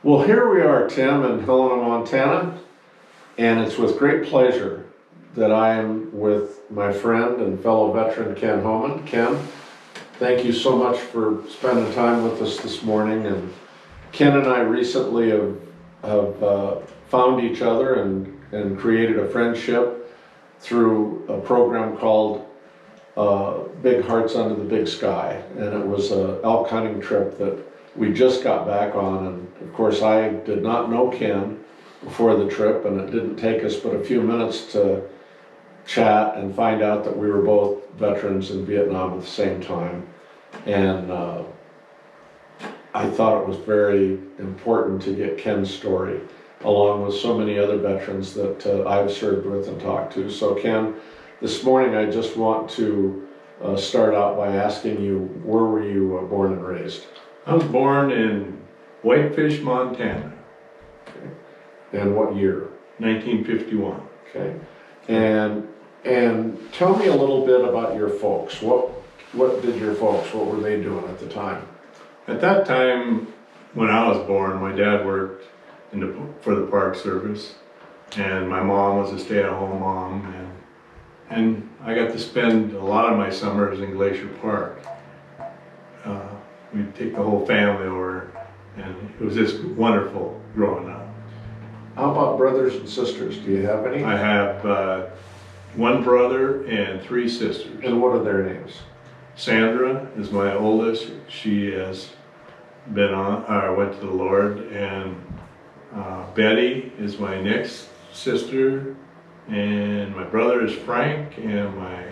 Well, here we are, Tim, in Helena, Montana, and it's with great pleasure that I am with my friend and fellow veteran Ken Homan. Ken, thank you so much for spending time with us this morning. And Ken and I recently have found each other and created a friendship through a program called Big Hearts Under the Big Sky, and it was an elk hunting trip that we just got back on. And of course I did not know Ken before the trip, and it didn't take us but a few minutes to chat and find out that we were both veterans in Vietnam at the same time. And I thought it was very important to get Ken's story along with so many other veterans that I've served with and talked to. So Ken, this morning I just want to start out by asking you, where were you born and raised? I was born in Whitefish, Montana. Okay. And what year? 1951. Okay. And tell me a little bit about your folks. What did your folks, what were they doing at the time? At that time, when I was born, my dad worked for the Park Service, and my mom was a stay-at-home mom, and I got to spend a lot of my summers in Glacier Park. We'd take the whole family over, and it was just wonderful growing up. How about brothers and sisters? Do you have any? I have one brother and 3 sisters. And what are their names? Sandra is my oldest. She has been went to the Lord, and Betty is my next sister, and my brother is Frank, and my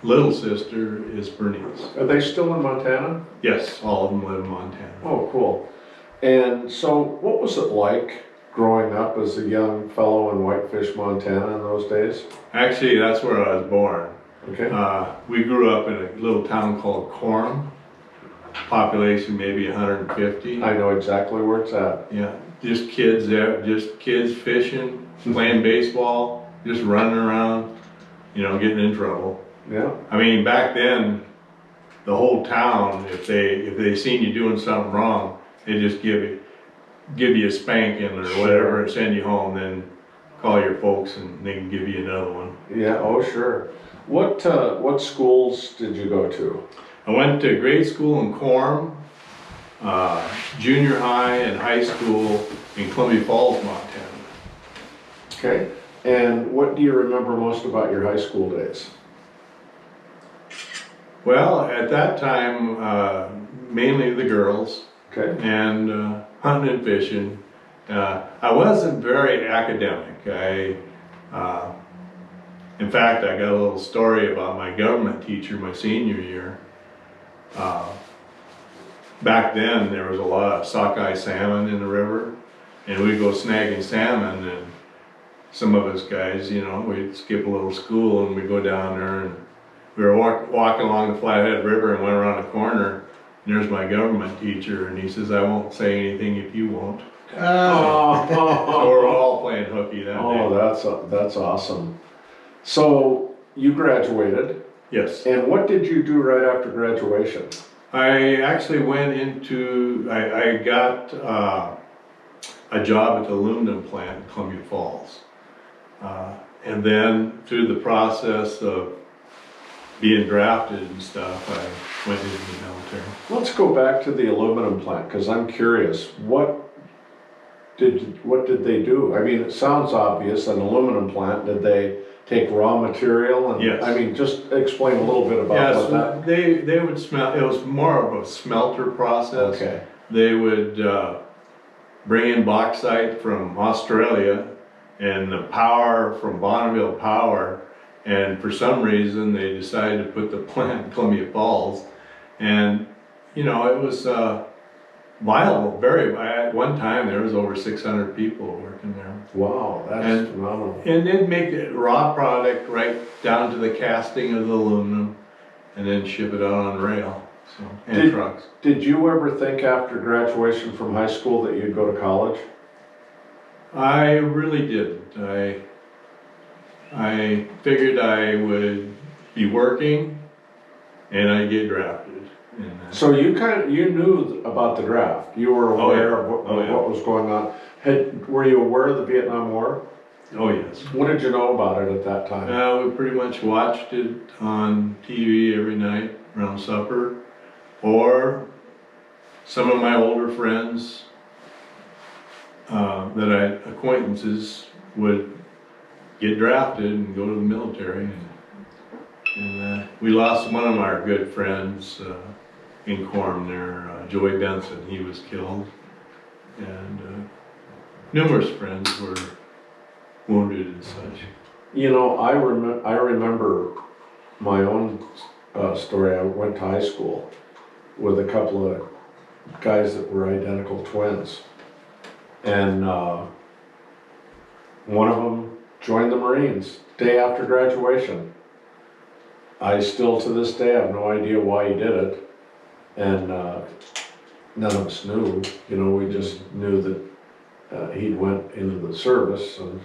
little sister is Bernice. Are they still in Montana? Yes, all of them live in Montana. Oh, cool. And so what was it like growing up as a young fellow in Whitefish, Montana in those days? Actually, that's where I was born. Okay. We grew up in a little town called Quorn, population maybe 150. I know exactly where it's at. Yeah, just kids there, just kids fishing, playing baseball, just running around, you know, getting in trouble. Yeah. I mean, back then, the whole town, if they seen you doing something wrong, they just give you a spanking or whatever and send you home, then call your folks and they can give you another one. Yeah, oh sure. What schools did you go to? I went to grade school in Quorum, junior high and high school in Columbia Falls, Montana. Okay. And what do you remember most about your high school days? Well, at that time, mainly the girls. Okay. And hunting and fishing. I wasn't very academic. In fact, I got a little story about my government teacher my senior year. Back then, there was a lot of sockeye salmon in the river, and we'd go snagging salmon, and some of us guys, you know, we'd skip a little school and we'd go down there, and we were walking along the Flathead River and went around the corner, and there's my government teacher, and he says, "I won't say anything if you won't." So we're all playing hooky that day. Oh, that's awesome. So you graduated. Yes. And what did you do right after graduation? I actually went into, I got a job at the aluminum plant in Columbia Falls. And then through the process of being drafted and stuff, I went into the military. Let's go back to the aluminum plant, because I'm curious. What did they do? I mean, it sounds obvious, an aluminum plant. Did they take raw material? And yes. I mean, just explain a little bit about what that. They would smelt. It was more of a smelter process. Okay. They would bring in bauxite from Australia and the power from Bonneville Power, and for some reason they decided to put the plant in Columbia Falls, and you know, it was viable. At one time there was over 600 people working there. Wow, that's phenomenal. And they'd make the raw product right down to the casting of the aluminum, and then ship it out on rail, and trucks. Did you ever think after graduation from high school that you'd go to college? I really didn't. I figured I would be working and I'd get drafted. So you knew about the draft. You were aware of what was going on. Were you aware of the Vietnam War? Oh yes. What did you know about it at that time? We pretty much watched it on TV every night around supper, or some of my older friends acquaintances would get drafted and go to the military. And we lost one of our good friends in Quorn there, Joey Benson. He was killed, and numerous friends were wounded and such. You know, I remember my own story. I went to high school with a couple of guys that were identical twins, and one of them joined the Marines day after graduation. I still to this day have no idea why he did it, and none of us knew. You know, we just knew that he'd went into the service, and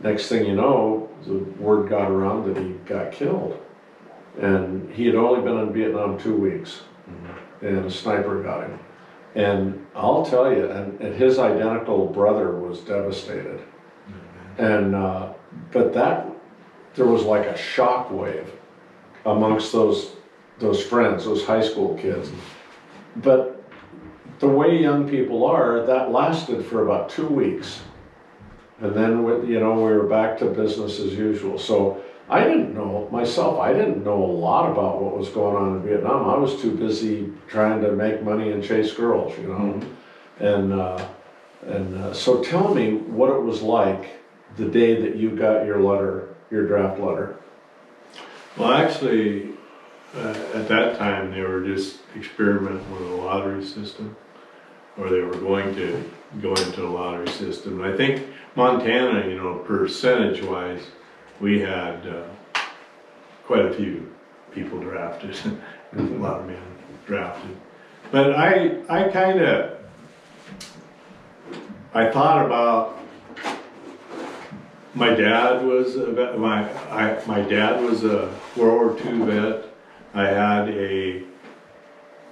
next thing you know, the word got around that he got killed. And he had only been in Vietnam 2 weeks, and a sniper got him. And I'll tell you, and his identical brother was devastated. And but there was like a shock wave amongst those friends, those high school kids. But the way young people are, that lasted for about 2 weeks. And then, you know, we were back to business as usual. So I didn't know, myself, I didn't know a lot about what was going on in Vietnam. I was too busy trying to make money and chase girls, you know. So tell me what it was like the day that you got your letter, your draft letter. Well, actually, at that time, they were just experimenting with a lottery system, or they were going to go into a lottery system. And I think Montana, you know, percentage-wise, we had quite a few people drafted, a lot of men drafted. But I thought about, my dad was a vet, my dad was a World War II vet. I had a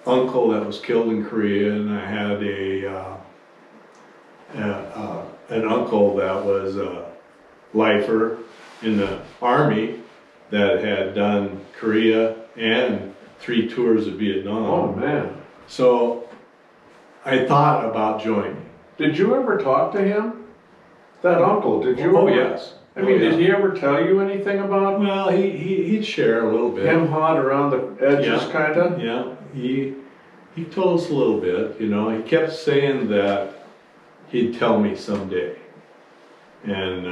uncle that was killed in Korea, and I had an uncle that was a lifer in the Army that had done Korea and 3 tours of Vietnam. Oh man. So I thought about joining. Did you ever talk to him? That uncle, did you? Oh yes. I mean, did he ever tell you anything about Well, he'd share a little bit. him-hawed around the edges, kinda? Yeah, he told us a little bit, you know. He kept saying that he'd tell me someday. And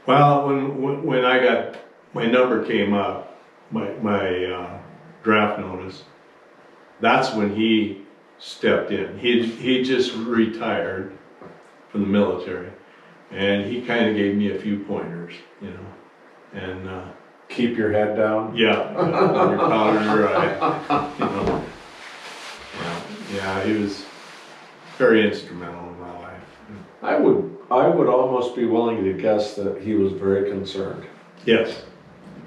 well, when I got, my number came up, my draft notice, that's when he stepped in. He just retired from the military, and he kind of gave me a few pointers, you know. And Keep your head down? yeah, on your powder dry, you know. Yeah, he was very instrumental in my life. I would almost be willing to guess that he was very concerned. Yes,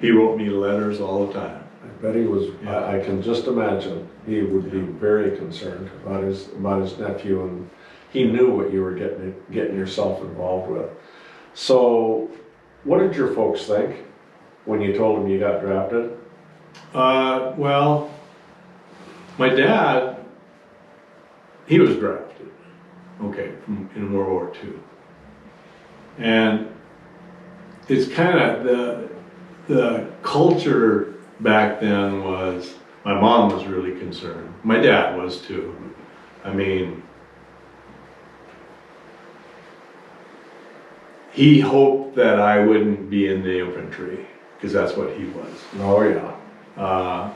he wrote me letters all the time. I bet he was. Yeah. I can just imagine he would be very concerned about his nephew, and he knew what you were getting yourself involved with. So, what did your folks think when you told them you got drafted? Well, my dad, he was drafted, okay, in World War II. And it's kind of the culture back then was, my mom was really concerned. My dad was too. I mean, he hoped that I wouldn't be in the infantry, because that's what he was. Oh yeah.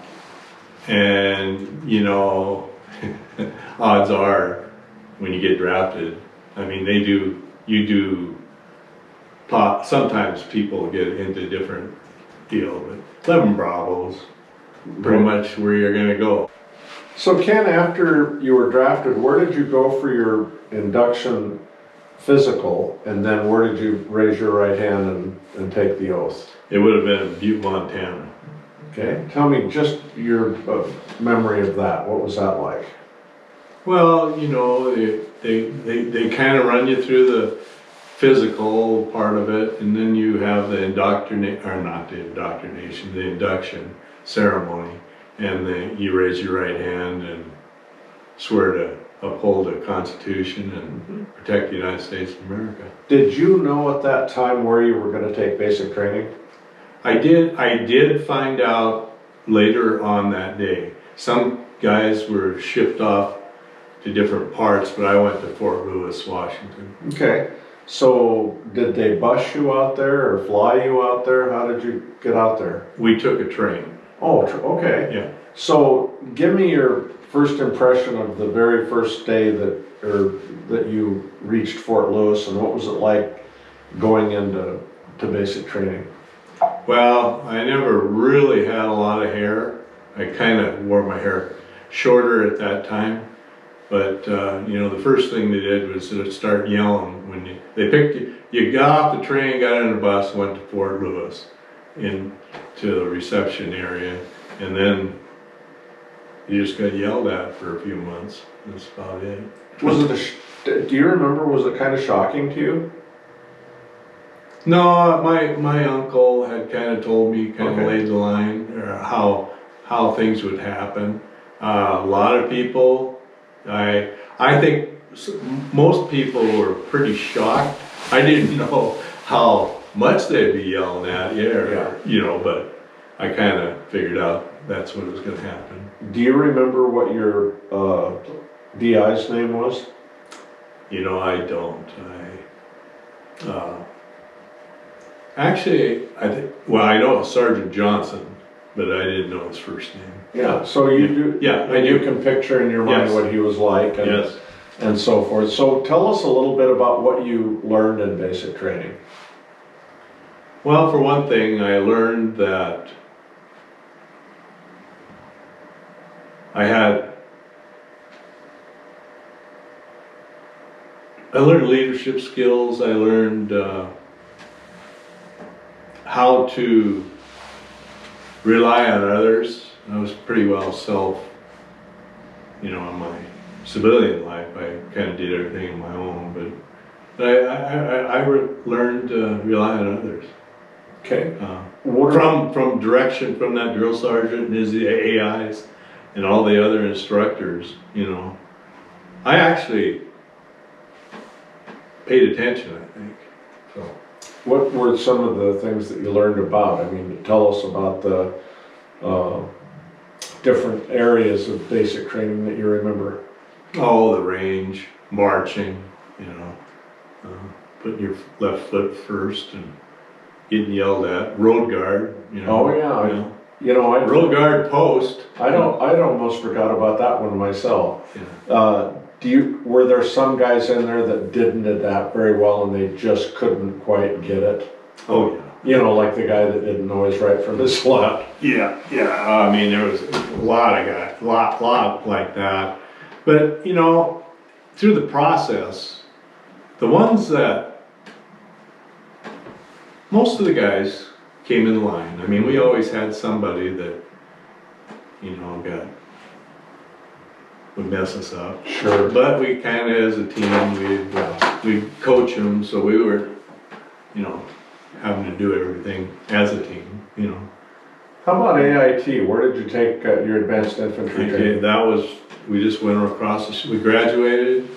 And you know, odds are, when you get drafted, I mean, sometimes people get into different deal, but 11 Bravos, pretty much where you're gonna go. So Ken, after you were drafted, where did you go for your induction physical, and then where did you raise your right hand and take the oath? It would have been in Butte, Montana. Okay, tell me just your memory of that. What was that like? Well, you know, they kind of run you through the physical part of it, and then you have the the induction ceremony, and you raise your right hand and swear to uphold the Constitution and protect the United States of America. Did you know at that time where you were going to take basic training? I did find out later on that day. Some guys were shipped off to different parts, but I went to Fort Lewis, Washington. Okay, so did they bus you out there or fly you out there? How did you get out there? We took a train. Oh, okay. Yeah. So give me your first impression of the very first day that you reached Fort Lewis, and what was it like going into basic training? Well, I never really had a lot of hair. I kind of wore my hair shorter at that time. But, you know, the first thing they did was to start yelling when they picked you. You got off the train, got in the bus, went to Fort Lewis, into the reception area, and then you just got yelled at for a few months. That's about it. Do you remember, was it kind of shocking to you? No, my uncle had kind of told me, kind of laid the line, or how things would happen. A lot of people, I think most people were pretty shocked. I didn't know how much they'd be yelling at you, or, you know, but I kind of figured out that's what was going to happen. Do you remember what your DI's name was? You know, I don't. Actually, I know Sergeant Johnson, but I didn't know his first name. Yeah, so you do. Yeah, you can picture in your mind what he was like, and so forth. So tell us a little bit about what you learned in basic training. Well, for one thing, I learned that I learned leadership skills. I learned how to rely on others. I was pretty well you know, in my civilian life, I kind of did everything on my own, but I learned to rely on others. Okay. From direction from that drill sergeant and his AIs and all the other instructors, you know. I actually paid attention, I think. So. What were some of the things that you learned about? I mean, tell us about the different areas of basic training that you remember. Oh, the range, marching, you know, putting your left foot first and getting yelled at. Road guard, you know. Oh yeah, you know, road guard post. I'd almost forgot about that one myself. Yeah. Were there some guys in there that didn't adapt very well and they just couldn't quite get it? Oh yeah. You know, like the guy that didn't know his right from his left. Yeah. I mean, there was a lot of guys, lot like that. But you know, through the process, the ones that most of the guys came in line. I mean, we always had somebody that, you know, would mess us up. Sure. But we kind of, as a team, we'd coach them, so we were, you know, having to do everything as a team, you know. How about AIT? Where did you take your advanced infantry training? We just went across we graduated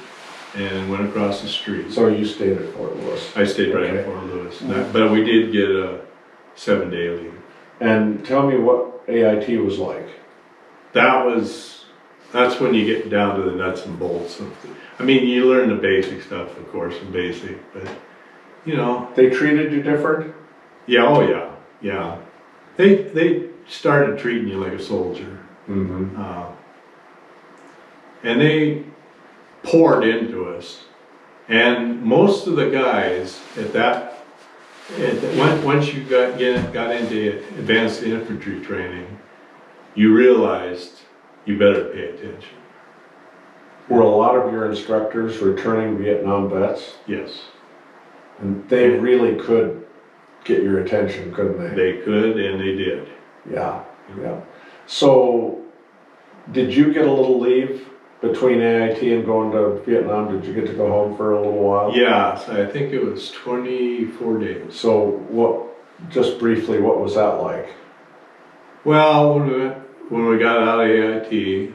and went across the street. So you stayed at Fort Lewis? I stayed right in Fort Lewis. But we did get a 7-day leave. And tell me what AIT was like. That's when you get down to the nuts and bolts. I mean, you learn the basic stuff, of course, in basic, but, you know. They treated you different? Yeah, oh yeah. They started treating you like a soldier. Mm-hmm. And they poured into us. And most of the guys once you got into advanced infantry training, you realized you better pay attention. Were a lot of your instructors returning Vietnam vets? Yes. And they really could get your attention, couldn't they? They could, and they did. Yeah. Yeah. So, did you get a little leave between AIT and going to Vietnam? Did you get to go home for a little while? Yeah, so I think it was 24 days. So just briefly, what was that like? Well, when we got out of AIT,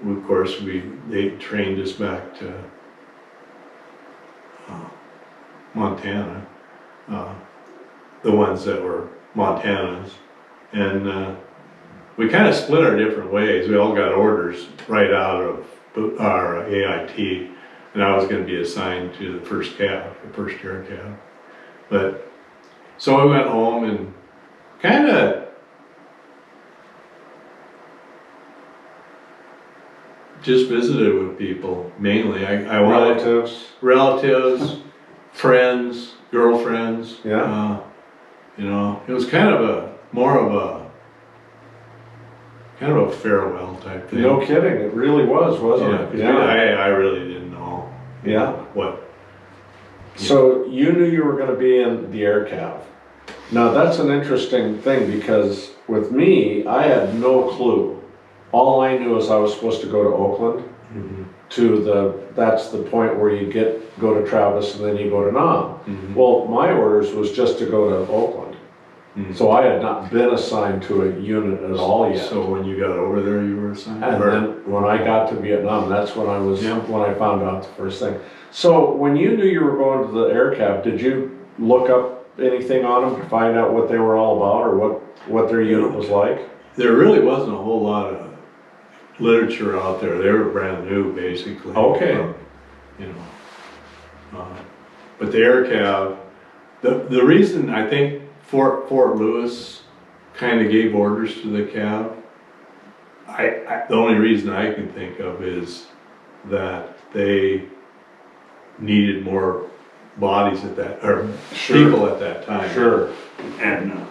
of course, they trained us back to Montana, the ones that were Montanans, and we kind of split our different ways. We all got orders right out of our AIT, and I was going to be assigned to the first cav, the first air cav. But so we went home and kind of just visited with people, mainly. I wanted relatives, friends, girlfriends. Yeah. You know, it was kind of more of a farewell type thing. No kidding, it really was, wasn't it? Yeah. I really didn't know. Yeah. What. So you knew you were going to be in the air cav. Now that's an interesting thing because with me, I had no clue. All I knew is I was supposed to go to Oakland. That's the point where you go to Travis and then you go to Nam. Well, my orders was just to go to Oakland. So I had not been assigned to a unit at all yet. So when you got over there, you were assigned? And then when I got to Vietnam, that's when when I found out the first thing. So when you knew you were going to the air cav, did you look up anything on them to find out what they were all about or what their unit was like? There really wasn't a whole lot of literature out there. They were brand new, basically. Okay. You know, but the air cav, the reason I think Fort Lewis kind of gave orders to the cav, the only reason I can think of is that they needed more bodies at that, or people at that time. Sure. And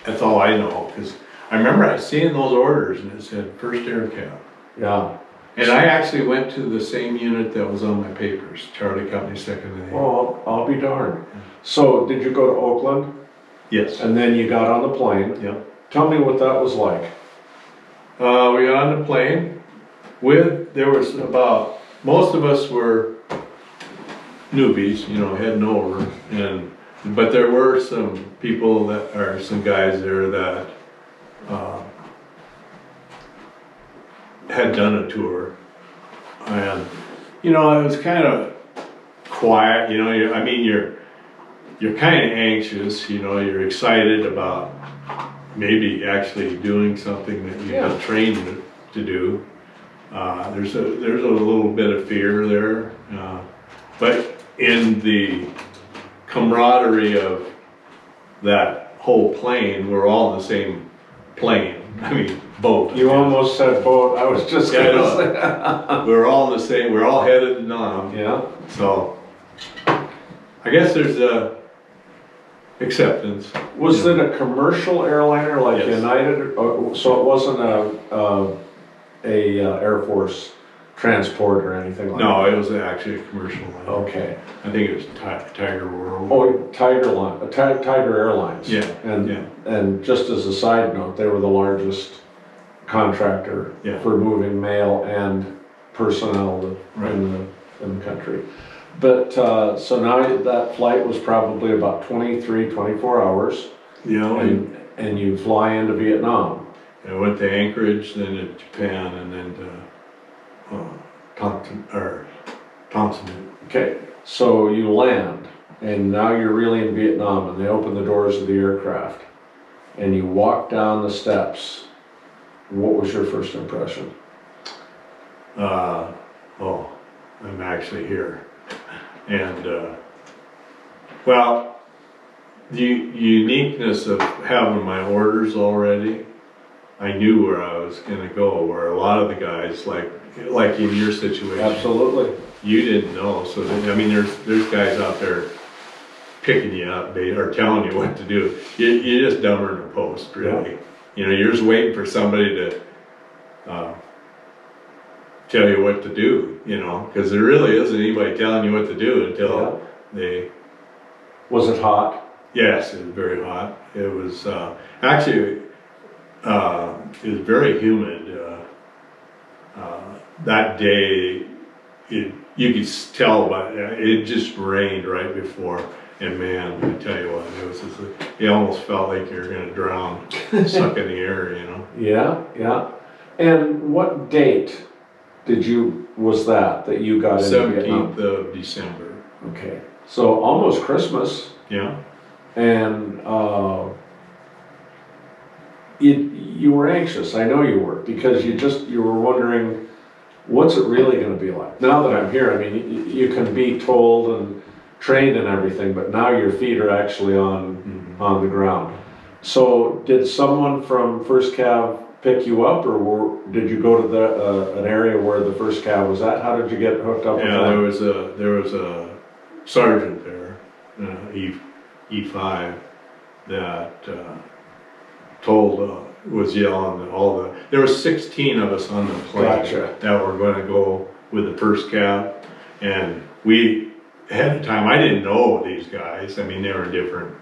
that's all I know, because I remember seeing those orders and it said First Air Cav. Yeah. And I actually went to the same unit that was on my papers, Charlie Company 2nd A. Well, I'll be darned. So did you go to Oakland? Yes. And then you got on the plane? Yep. Tell me what that was like. We got on the plane there was most of us were newbies, you know, heading over, but there were some people some guys there that had done a tour, and you know, it was kind of quiet. You know, you're kind of anxious. You know, you're excited about maybe actually doing something that you've been trained to do. There's a little bit of fear there, but in the camaraderie of that whole plane, we're all in the same plane. I mean, boat. You almost said boat. I was just going to say. We're all in the same. We're all headed to Nam. Yeah. So I guess there's a acceptance. Was it a commercial airliner like Yes. United? So it wasn't a Air Force transport or anything like that? No, it was actually a commercial line. Okay. I think it was Tiger World. Oh, Tiger Airlines. Yeah. And just as a side note, they were the largest contractor for moving mail and personnel in the country. But so now that flight was probably about 24 hours. You know, and you fly into Vietnam. I went to Anchorage, then to Japan, and then to Thompson. Okay, so you land, and now you're really in Vietnam, and they open the doors of the aircraft, and you walk down the steps. What was your first impression? I'm actually here. And, well, the uniqueness of having my orders already, I knew where I was going to go, where a lot of the guys, like in your situation. Absolutely. You didn't know. So, I mean, there's guys out there picking you up, or telling you what to do. You're just dumber than a post, really. Yeah. You know, you're just waiting for somebody to tell you what to do, you know, because there really isn't anybody telling you what to do until they... Was it hot? Yes, it was very hot. It was actually it was very humid. That day, you could tell, but it just rained right before. And man, I tell you what, it was just, it almost felt like you were going to drown, suck in the air, you know. Yeah, yeah. And what date was that you got into Vietnam? 17th of December. Okay, so almost Christmas. Yeah. And you were anxious. I know you were, because you were wondering, what's it really going to be like? Now that I'm here, I mean, you can be told and trained and everything, but now your feet are actually on the ground. So did someone from First Cav pick you up, or did you go to an area where the First Cav was at? How did you get hooked up with Yeah, them? there was a sergeant there, E5, that was yelling there were 16 of us on the plane. Gotcha. That were going to go with the First Cav, and we ahead of time, I didn't know these guys. I mean, they were different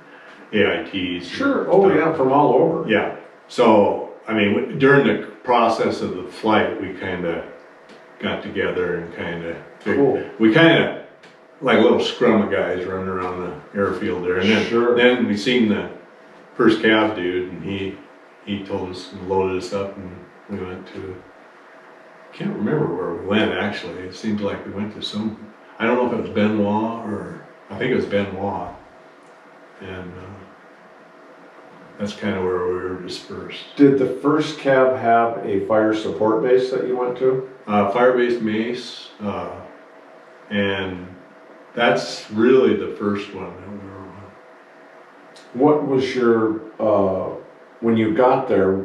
AITs. Sure. Oh yeah, from all over. Yeah. So I mean, during the process of the flight, we kind of got together and kind of we kind of like a little scrum of guys running around the airfield there, and then we seen the First Cav dude, and he told us and loaded us up, and we went to, can't remember where we went actually. It seems like we went to some, I don't know if it was Benoit, or I think it was Benoit, and that's kind of where we were dispersed. Did the First Cav have a fire support base that you went to? Fire-based Mace, and that's really the first one that we were on. What was your, when you got there,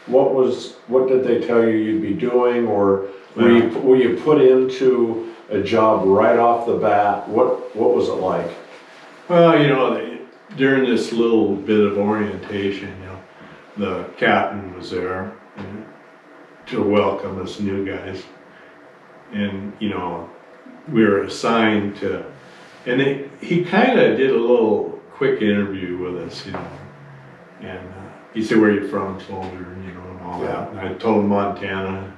what did they tell you you'd be doing, or were you put into a job right off the bat? What was it like? Well, you know, during this little bit of orientation, you know, the captain was there to welcome us new guys, and you know, we were assigned to, and he kind of did a little quick interview with us, you know, and he said, "Where are you from, soldier?" And you know, and all that. And I told him Montana,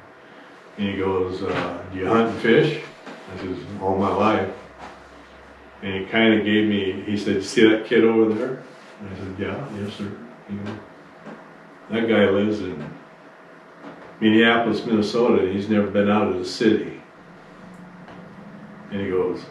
and he goes, "Do you hunt and fish?" I says, "All my life." And he kind of gave me, he said, "See that kid over there?" And I said, "Yeah, yes sir." You know, that guy lives in Minneapolis, Minnesota, and he's never been out of the city. And he goes,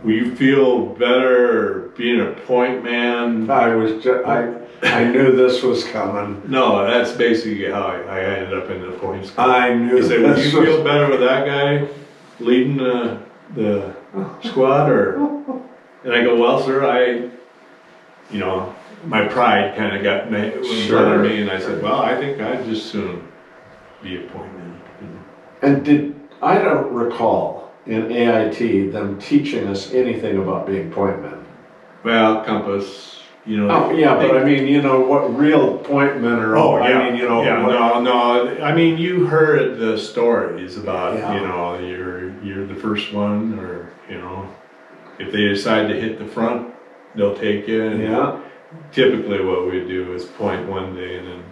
"Will you feel better being a point man?" I knew this was coming. No, that's basically how I ended up in the points. I knew. He said, "Would you feel better with that guy leading the squad, or?" And I go, "Well, sir, you know, my pride kind of got under me, and I said, well, I think I'd just soon be a point man." And I don't recall in AIT them teaching us anything about being point men. Well, compass, you know. Oh yeah, but I mean, you know, what real point men are. Oh yeah, I mean, you know. Yeah, no. I mean, you heard the stories about, Yeah. you know, you're the first one, or you know, if they decide to hit the front, they'll take you. And yeah. Typically, what we do is point one day and then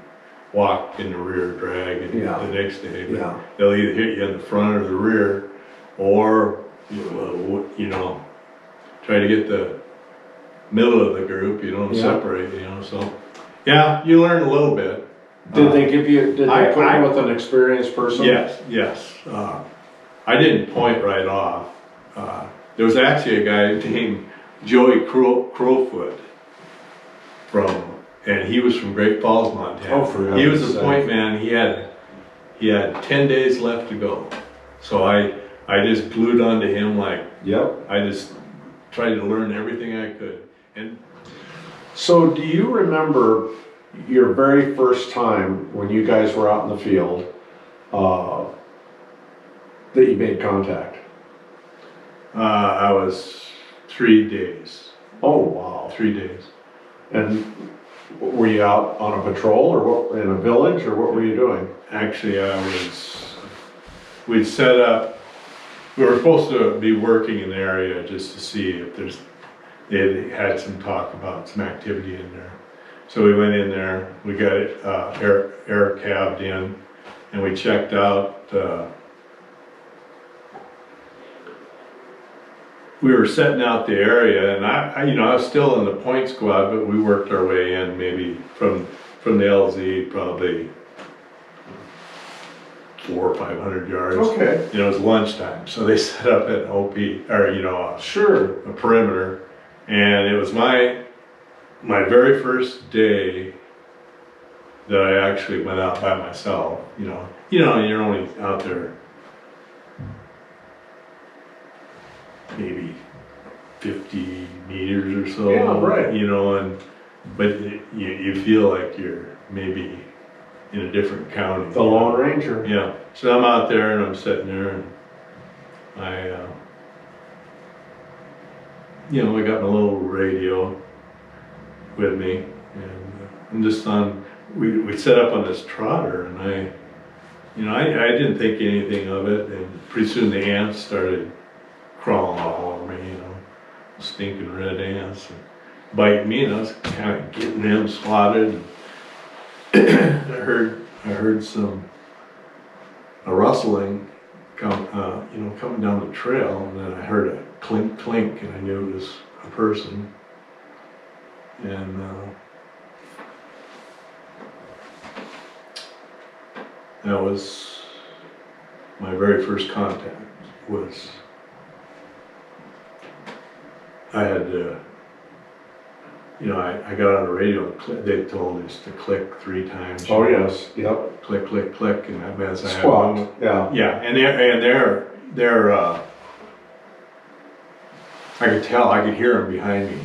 walk in the rear drag and the next day. But Yeah. they'll either hit you in the front or the rear, or you know, try to get the middle of the group, you know, and separate, you know. So yeah, you learn a little bit. Did they put you with an experienced person? Yes. I didn't point right off. There was actually a guy named Joey Crowfoot and he was from Great Falls, Montana. Oh, he was a point man. He had 10 days left to go. So I just glued onto him like, I just tried to learn everything I could. And so do you remember your very first time when you guys were out in the field that you made contact? I was 3 days. Oh wow. 3 days. And were you out on a patrol, or what, in a village, or what were you doing? Actually, we'd set up, we were supposed to be working in the area just to see if they had some talk about some activity in there. So we went in there, we got it air cabbed in, and we checked out. We were setting out the area, and I was still in the point squad, but we worked our way in maybe from the LZ probably 400 or 500 yards. Okay. It was lunchtime, so they set up an OP, or Sure. a perimeter, and it was my very first day that I actually went out by myself. You're only out there maybe 50 meters or so. Yeah, right. But you feel like you're maybe in a different county. The Lone Ranger. Yeah. So I'm out there and I'm sitting there and I got my little radio with me, and I'm just on. We set up on this trotter, and I didn't think anything of it, and pretty soon the ants started crawling all over me, stinking red ants, and biting me, and I was kind of getting them swatted. I heard a rustling coming down the trail, and then I heard a clink clink, and I knew it was a person. And that was my very first contact. I had to, I got on the radio. They told us to click 3 times. Oh yes. Yep. Click, click, click, and that meant I had Squawk. one. Yeah. Yeah, and they're I could tell, I could hear them behind me.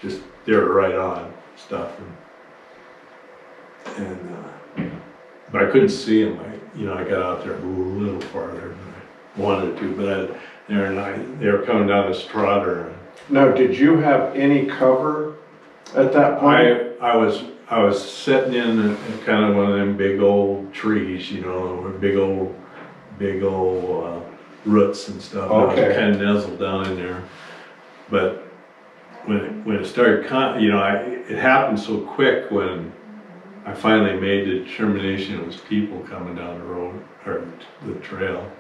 Just they were right on stuff, but I couldn't see them. I got out there a little farther than I wanted to, but they were coming down this trotter. Now, did you have any cover at that point? I was sitting in kind of one of them big old trees, with big old roots and stuff. Okay. I was kind of nestled down in there, but when it started, it happened so quick when I finally made the determination it was people coming down the road or the trail,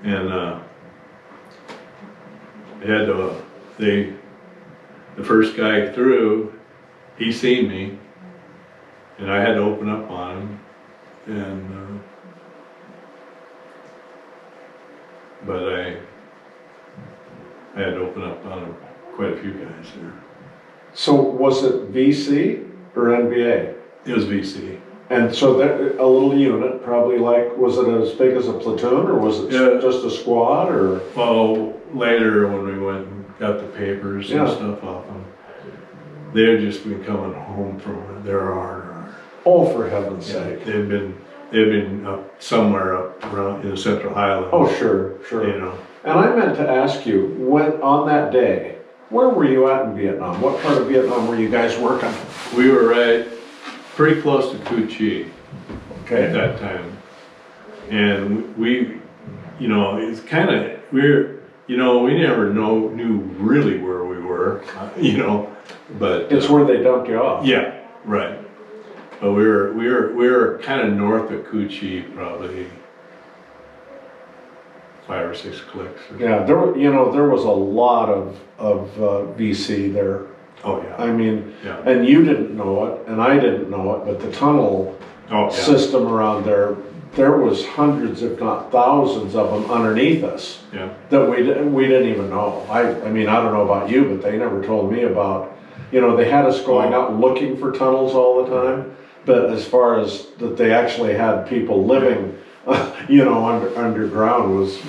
and the first guy through, he seen me, and I had to open up on him, and but I had to open up on quite a few guys there. So was it VC or NVA? It was VC. And so that a little unit, probably was it as big as a platoon, or was it just a squad, or? Well, later when we went and got the papers and stuff off them, they had just been coming home from their R&R. Oh, for heaven's sake! They'd been up somewhere up around in the Central Highlands. Oh, sure. And I meant to ask you, when on that day, where were you at in Vietnam? What part of Vietnam were you guys working? We were right pretty close to Cu Chi Okay. at that time, and we, it's kind of we never knew really where we were, but It's where they dumped you off. yeah, right. But we were kind of north of Cu Chi, probably 5 or 6 clicks. Yeah, there was a lot of VC there. Oh yeah. I mean, Yeah. and you didn't know it, and I didn't know it, but the tunnel system around there was hundreds, if not thousands, of them underneath us. Yeah. That we didn't even know. I mean, I don't know about you, but they never told me about. They had us going out looking for tunnels all the time, but as far as that they actually had people living, underground wasn't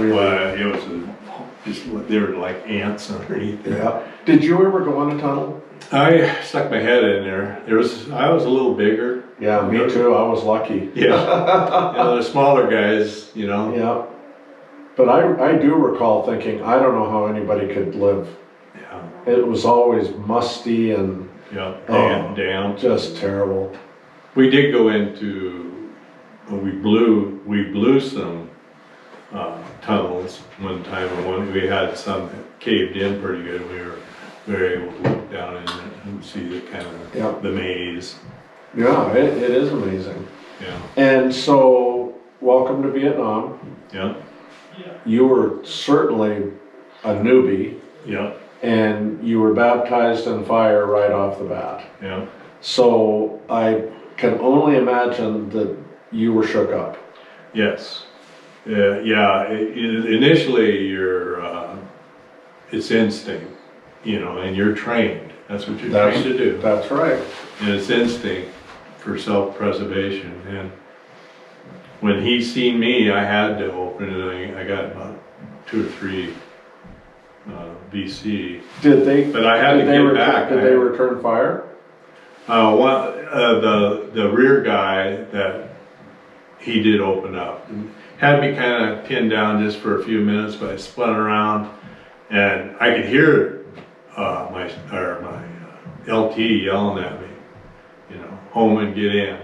really. Well, it was just they were like ants underneath there. Yeah. Did you ever go on a tunnel? I stuck my head in there. I was a little bigger. Yeah, me too. I was lucky. Yeah. The smaller guys, Yeah. But I do recall thinking, I don't know how anybody could live. Yeah. It was always musty and damp. Just terrible. We did go into. We blew some tunnels one time, and we had some that caved in pretty good. We were we were able to look down in it and see the kind of Yeah. the maze. Yeah, it is amazing. Yeah, And so, welcome to Vietnam. yeah, You were certainly a newbie, yeah, and you were baptized in fire right off the bat. yeah. So I can only imagine that you were shook up. Yes. Yeah. Initially, it's instinct, and you're trained. That's what you're trained to do. That's right. And it's instinct for self-preservation. And when he seen me, I had to open it. I got about 2 or 3 BC. Did they? But I had to get back. Did they return fire? The rear guy that he did open up and had me kind of pinned down just for a few minutes, but I spun around and I could hear my LT yelling at me, Homan, get in,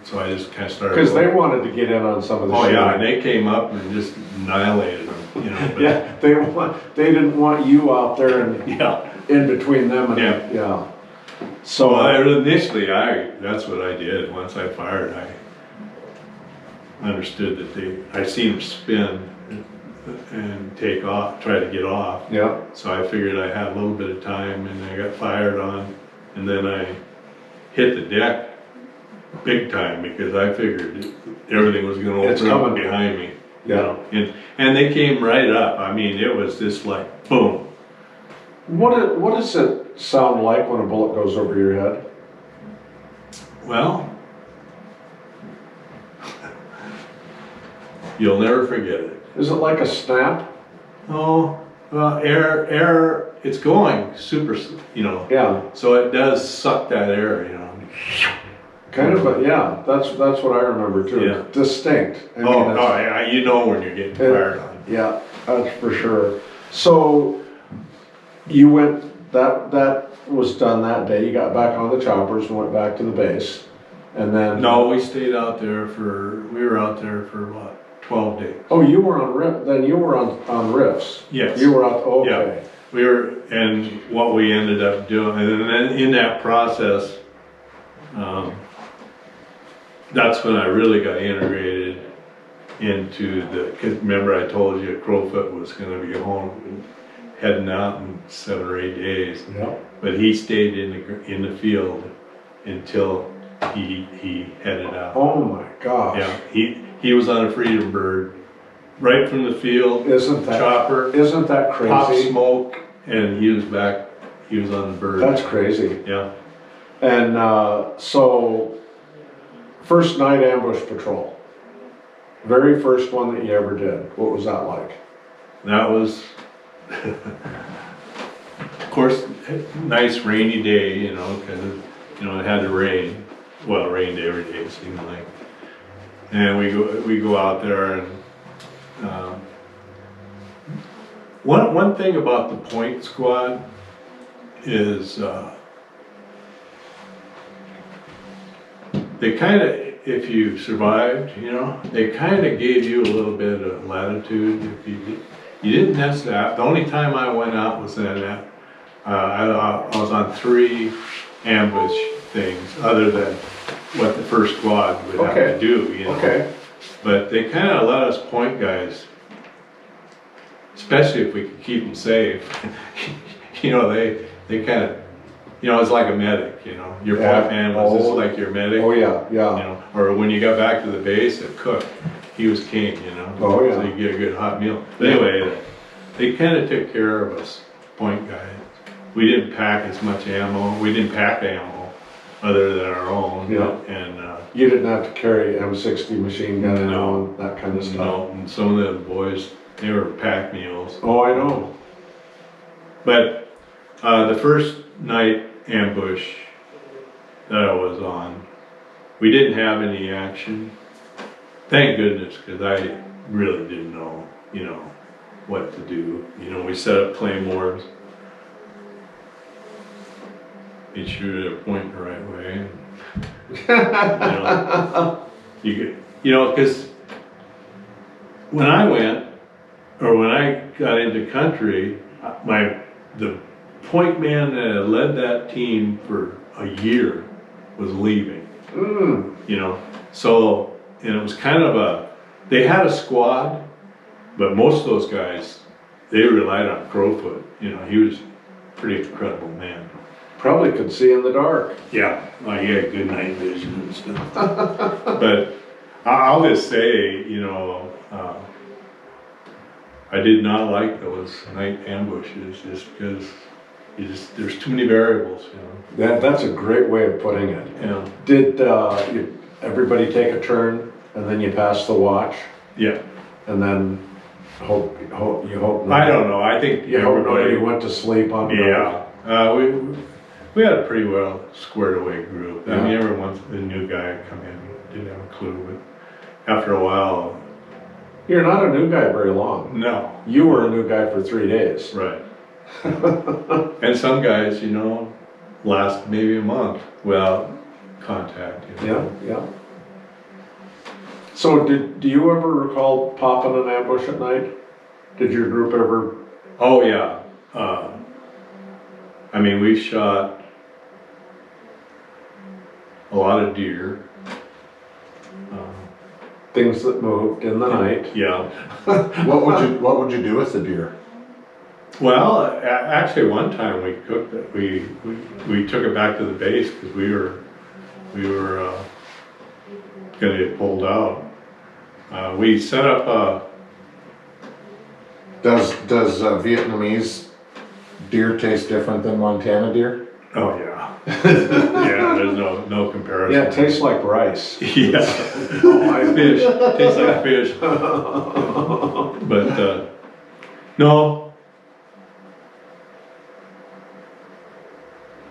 So I just kind of started. Because they wanted to get in on some of the. Oh yeah, and they came up and just annihilated them, But, yeah, they didn't want you out there and yeah, in between them and yeah. So initially, that's what I did. Once I fired, I understood that I seen them spin and take off, try to get off. yeah. So I figured I had a little bit of time, and I got fired on, and then I hit the deck big time because I figured everything was going to open up behind me. Yeah. And they came right up. I mean, it was just like boom. What does it sound like when a bullet goes over your head? Well, you'll never forget it. Is it like a snap? Oh, well, air, it's going super, Yeah. So it does suck that air, Kind of, but yeah, that's what I remember too. Yeah. Distinct. I mean, when you're getting fired on. Yeah, that's for sure. So you went, that was done that day. You got back on the choppers and went back to the base. And then. No, we stayed out there we were out there for what, 12 days. Oh, you were on riff, then you were on riffs. Yes. You were out, okay. Yeah. We were, and what we ended up doing, and then in that process, that's when I really got integrated into because remember I told you Crowfoot was going to be home, heading out in 7 or 8 days. Yeah. But he stayed in the field until he headed out. Oh my gosh. Yeah, he was on a Freedom Bird, right from the field. Isn't that crazy? Pop smoke, and he was back. He was on the bird. That's crazy. Yeah. And so, first night ambush patrol. Very first one that you ever did. What was that like? That was, of course, nice rainy day, because it had to rain. Well, it rained every day, it seemed like. And we go out there, and one thing about the point squad is they kind of, if you survived, they kind of gave you a little bit of latitude. If you didn't necessarily. The only time I went out was that I was on 3 ambush things, other than what the first squad would have to do. Okay. But they kind of let us point guys, especially if we could keep them safe. They kind of. It's like a medic, your point man was just like your medic. Oh yeah. Or when you got back to the base at Cook, he was king, Oh yeah. So you get a good hot meal. But anyway, they kind of took care of us, point guys. We didn't pack as much ammo. We didn't pack ammo other than our own. Yeah. And you didn't have to carry M60 machine gun No. and that kind of stuff. no, and some of the boys, they were pack meals. Oh, I know. But the first night ambush that I was on, we didn't have any action. Thank goodness, because I really didn't know, what to do. We set up claymores, made sure they're pointing the right way. Because when I went, or when I got into country, the point man that led that team for a year was leaving. You know, so, and it was kind of they had a squad, but most of those guys, they relied on Crowfoot. You know, he was a pretty incredible man. Probably could see in the dark. Yeah, well, he had good night vision and stuff. But I'll just say, you know, I did not like those night ambushes just because there's too many variables, you know. That's a great way of putting it. Yeah. Did everybody take a turn and then you pass the watch? Yeah. And then hope I don't know. I think you hope nobody went to sleep on yeah. We had a pretty well squared away group. I mean, every once the new guy would come in, didn't have a clue, but after a while. You're not a new guy very long. No. You were a new guy for 3 days. Right. And some guys, you know, last maybe a month without contact. You know? Yeah. So do you ever recall popping an ambush at night? Did your group ever? Oh yeah. I mean, we shot a lot of deer. Things that moved in the night. Yeah. What would you do with the deer? Well, actually, one time we cooked it. We took it back to the base because we were going to get pulled out. We set up a. Does Vietnamese deer taste different than Montana deer? Oh yeah. Yeah, there's no comparison. Yeah, it tastes like rice. Yeah. Fish. Tastes like fish. But no.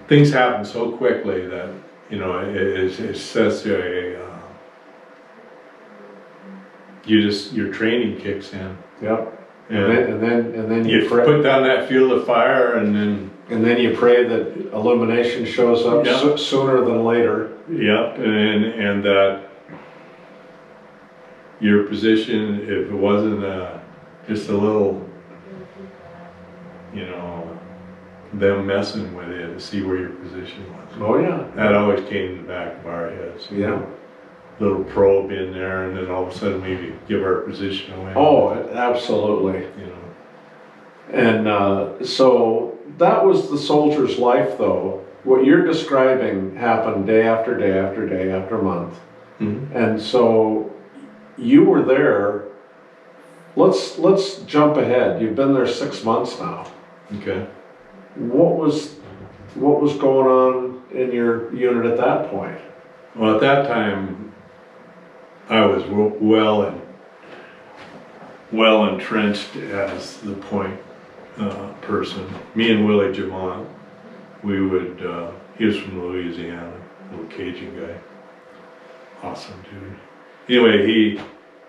Things happen so quickly that, you know, it's such a your training kicks in. Yep. And then you put down that field of fire, and then you pray that illumination shows up sooner than later. Yep, and that your position, if it wasn't just a little, you know, them messing with it to see where your position was. Oh yeah. That always came in the back of our heads. Yeah. Little probe in there, and then all of a sudden maybe give our position away. Oh, absolutely. You know. And so that was the soldier's life, though. What you're describing happened day after day after day after month. Mm-hmm. And so you were there. Let's jump ahead. You've been there 6 months now. Okay. What was going on in your unit at that point? Well, at that time, I was well entrenched as the point person. Me and Willie Jamont, we would. He was from Louisiana, little Cajun guy. Awesome dude. Anyway,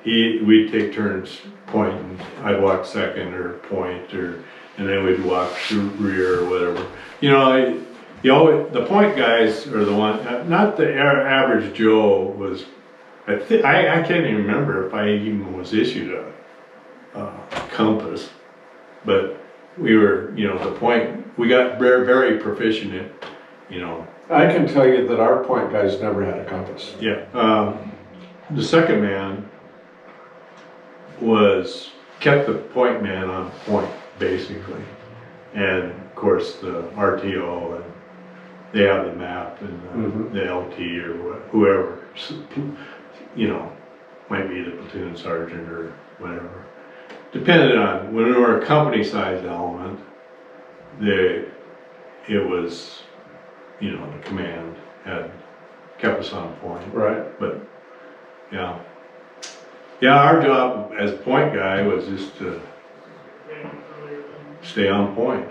we'd take turns pointing. I'd walk second or point, and then we'd walk through rear or whatever. You know, the point guys are the one. Not the average Joe was. I can't even remember if I even was issued a compass, but we were, you know, the point. We got very, very proficient at, you know. I can tell you that our point guys never had a compass. Yeah. The second man kept the point man on point basically, and of course the RTO, and they have the map and the LT or whoever. You know, might be the platoon sergeant or whatever. Depending on, when we were a company size element, it was, you know, the command had kept us on point. Right. But yeah, our job as point guy was just to stay on point.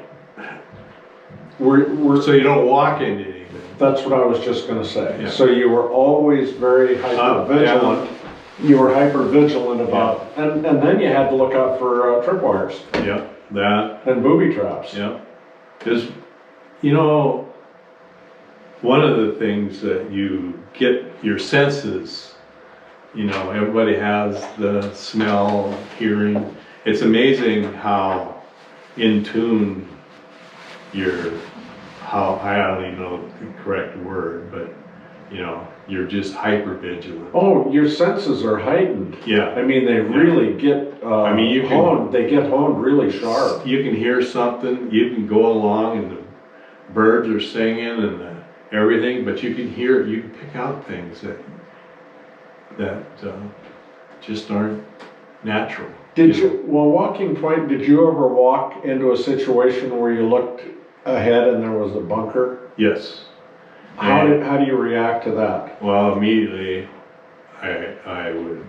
So you don't walk into anything. That's what I was just going to say. Yeah. So you were always very hyper vigilant. You were hyper vigilant about, and then you had to look out for tripwires. Yeah, that. And booby traps. Yeah, because, you know, one of the things that you get your senses, you know, everybody has the smell, hearing. It's amazing how in tune I don't even know the correct word, but you know, you're just hyper vigilant. Oh, your senses are heightened. Yeah. I mean, they really get I mean, you can- honed. They get honed really sharp. You can hear something, you can go along and the birds are singing and everything, but you can pick out things that just aren't natural. Walking point, did you ever walk into a situation where you looked ahead and there was a bunker? Yes. How do you react to that? Well, immediately I would,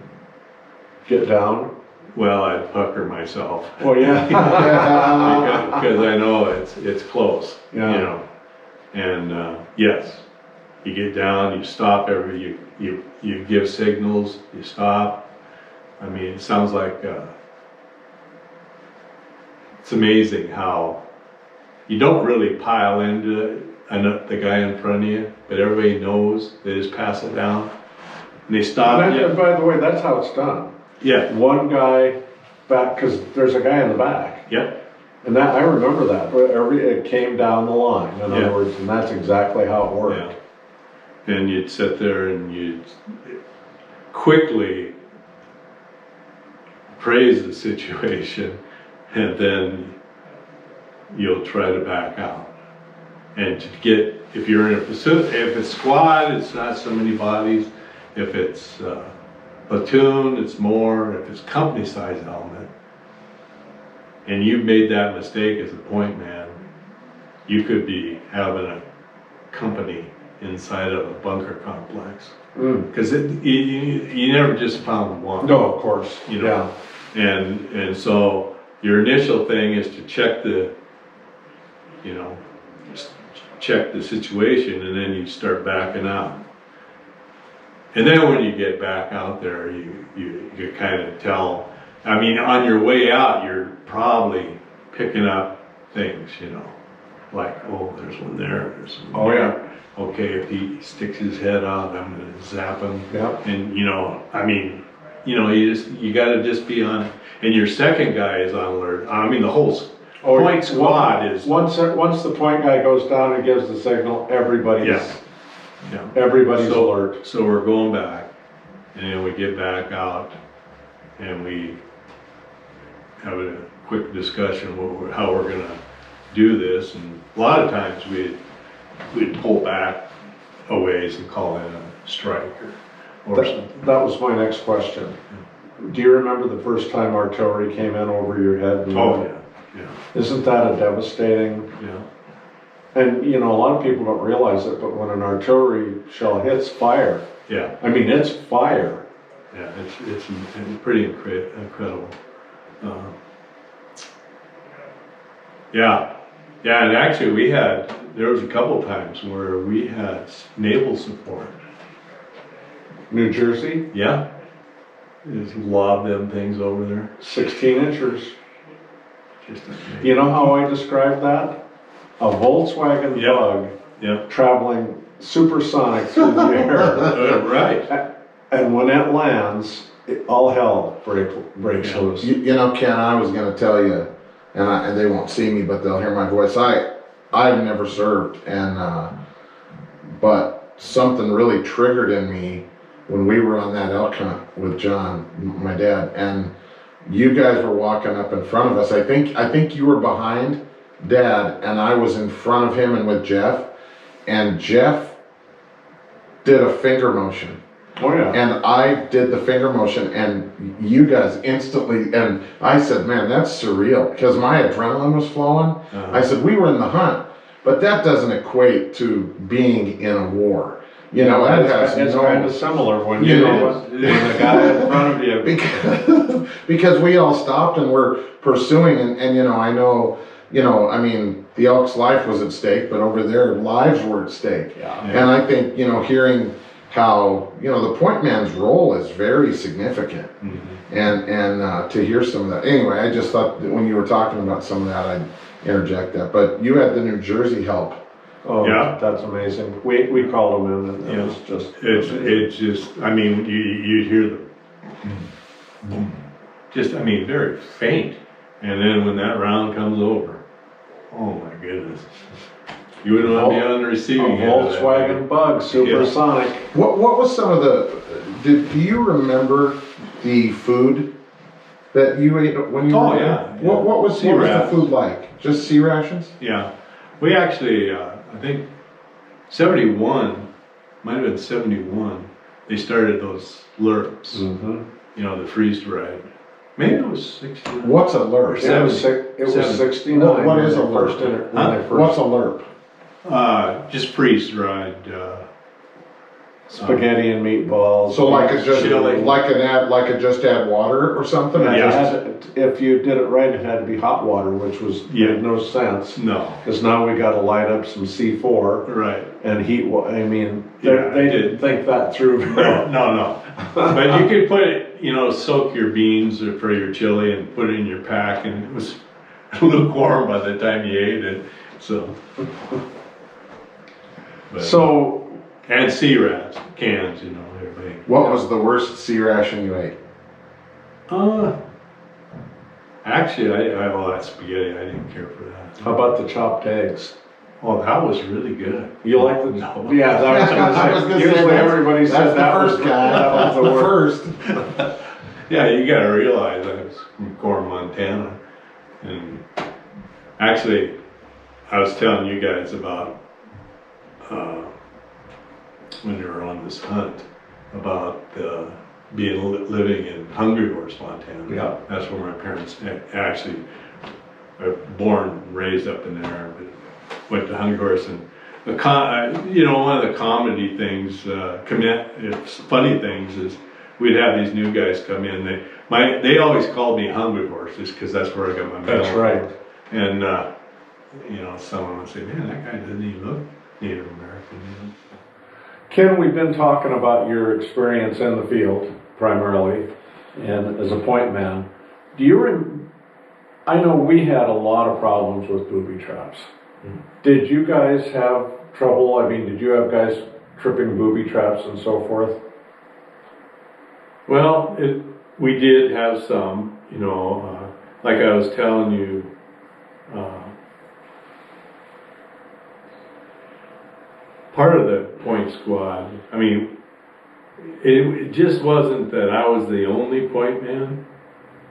Get down? well, I'd pucker myself. Oh, yeah. Because I know it's close, Yeah. you know. And yes, you get down, you stop you give signals, you stop. I mean, it sounds like it's amazing how you don't really pile into the guy in front of you, but everybody knows. They just pass it down and they stop. And by the way, that's how it's done. Yeah. One guy back, because there's a guy in the back. Yep. And that, I remember that. It came down the line, in other words, and that's exactly how it worked. Yeah. And you'd sit there and you'd quickly praise the situation, and then you'll try to back out. And to get, if you're in a pursuit, if it's squad, it's not so many bodies. If it's platoon, it's more. If it's company size element, and you've made that mistake as a point man, you could be having a company inside of a bunker complex. Because you never just found one. No, of course. You know. Yeah. And so your initial thing is to check the, you know, check the situation, and then you start backing out. And then when you get back out there, you kind of tell. I mean, on your way out, you're probably picking up things, you know, like, oh, there's one there. There's one there. Okay, if he sticks his head out, I'm gonna zap him. Yeah. And you know, I mean, you know, you got to just be on. And your second guy is on alert. I mean, the whole point squad is. Once the point guy goes down and gives the signal, everybody's alert. So we're going back, and then we get back out, and we have a quick discussion how we're gonna do this. And a lot of times we'd pull back a ways and call in a strike or something. That was my next question. Do you remember the first time artillery came in over your head? Oh yeah. Isn't that a devastating? Yeah. And you know, a lot of people don't realize it, but when an artillery shell hits fire, Yeah. I mean, it's fire. Yeah, it's pretty incredible. Yeah, and actually there was a couple times where we had naval support. New Jersey, Yeah, just lob them things over there. 16 inchers. Just amazing. You know how I describe that? A Volkswagen Bug Yep. traveling supersonic through the air. Right. And when it lands, all hell breaks loose. You know, Ken, I was going to tell you, and they won't see me, but they'll hear my voice. I've never served, but something really triggered in me when we were on that elk hunt with John, my dad, and you guys were walking up in front of us. I think you were behind Dad, and I was in front of him and with Jeff, and Jeff did a finger motion. Oh yeah. And I did the finger motion, and you guys instantly, and I said, man, that's surreal, because my adrenaline was flowing. I said, we were in the hunt, but that doesn't equate to being in a war. You know, that has it's no, kind of similar when You you know, when the guy in front of you. because we all stopped and were pursuing, and you know, I mean, the elk's life was at stake, but over there, lives were at stake. Yeah. And I think, you know, hearing how, you know, the point man's role is very significant. Mm-hmm. And to hear some of that. Anyway, I just thought that when you were talking about some of that, I'd interject that. But you had the New Jersey help. Oh, Yeah. That's amazing. We called him in, and it was just. It's just, I mean, you hear the boom, just, I mean, very faint. And then when that round comes over, oh my goodness. You wouldn't want to be on the A receiving end of that. Volkswagen Bug, supersonic. What was some of the? Do you remember the food that you ate when you Oh, were there? yeah. What was Sea the rats. food like? Just sea rations? Yeah. We actually, I think 71, might have been 71, they started those lurps, Mm-hmm. you know, the freeze dried. Maybe it was 69. What's a lurp? It was 69. What is a when they lurp? first entered- Huh? when they first- What's a lurp? Just freeze dried. Spaghetti and meatballs. So like a just Chili. like a just add water or something? Yeah, Or it Yeah. just- had to- if you did it right, it had to be hot water, which was Yeah. made no sense. No, Because now we got to light up some C4 right. and heat. I mean, Yeah, they I did. didn't think that through. No. But you could put it, you know, soak your beans for your chili and put it in your pack, and it was lukewarm by the time you ate it. So, but, So and sea rats cans, you know, everything. What was the worst sea ration you ate? Actually, I have all that spaghetti. I didn't care for that. how about the chopped eggs? Oh, that was really good. You like the? No. Yeah, that was I was going gonna to say, say. Usually that's- everybody That's said the that first was guy. That was the worst. first. Yeah, you got to realize I was from Corn, Montana, and actually, I was telling you guys about when we were on this hunt about living in Hungry Horse, Montana. Yeah. That's where my parents actually are born and raised up in there. But went to Hungry Horse, and you know, one of the comedy things, it's funny things is we'd have these new guys come in. They always called me Hungry Horse just because that's where I got my medal. That's right. And you know, someone would say, "Man, that guy doesn't even look Native American." You know? Ken, we've been talking about your experience in the field primarily, and as a point man. Do you? I know we had a lot of problems with booby traps. Mm-hmm. Did you guys have trouble? I mean, did you have guys tripping booby traps and so forth? Well, we did have some, you know, like I was telling you, part of the point squad, I mean, it just wasn't that I was the only point man,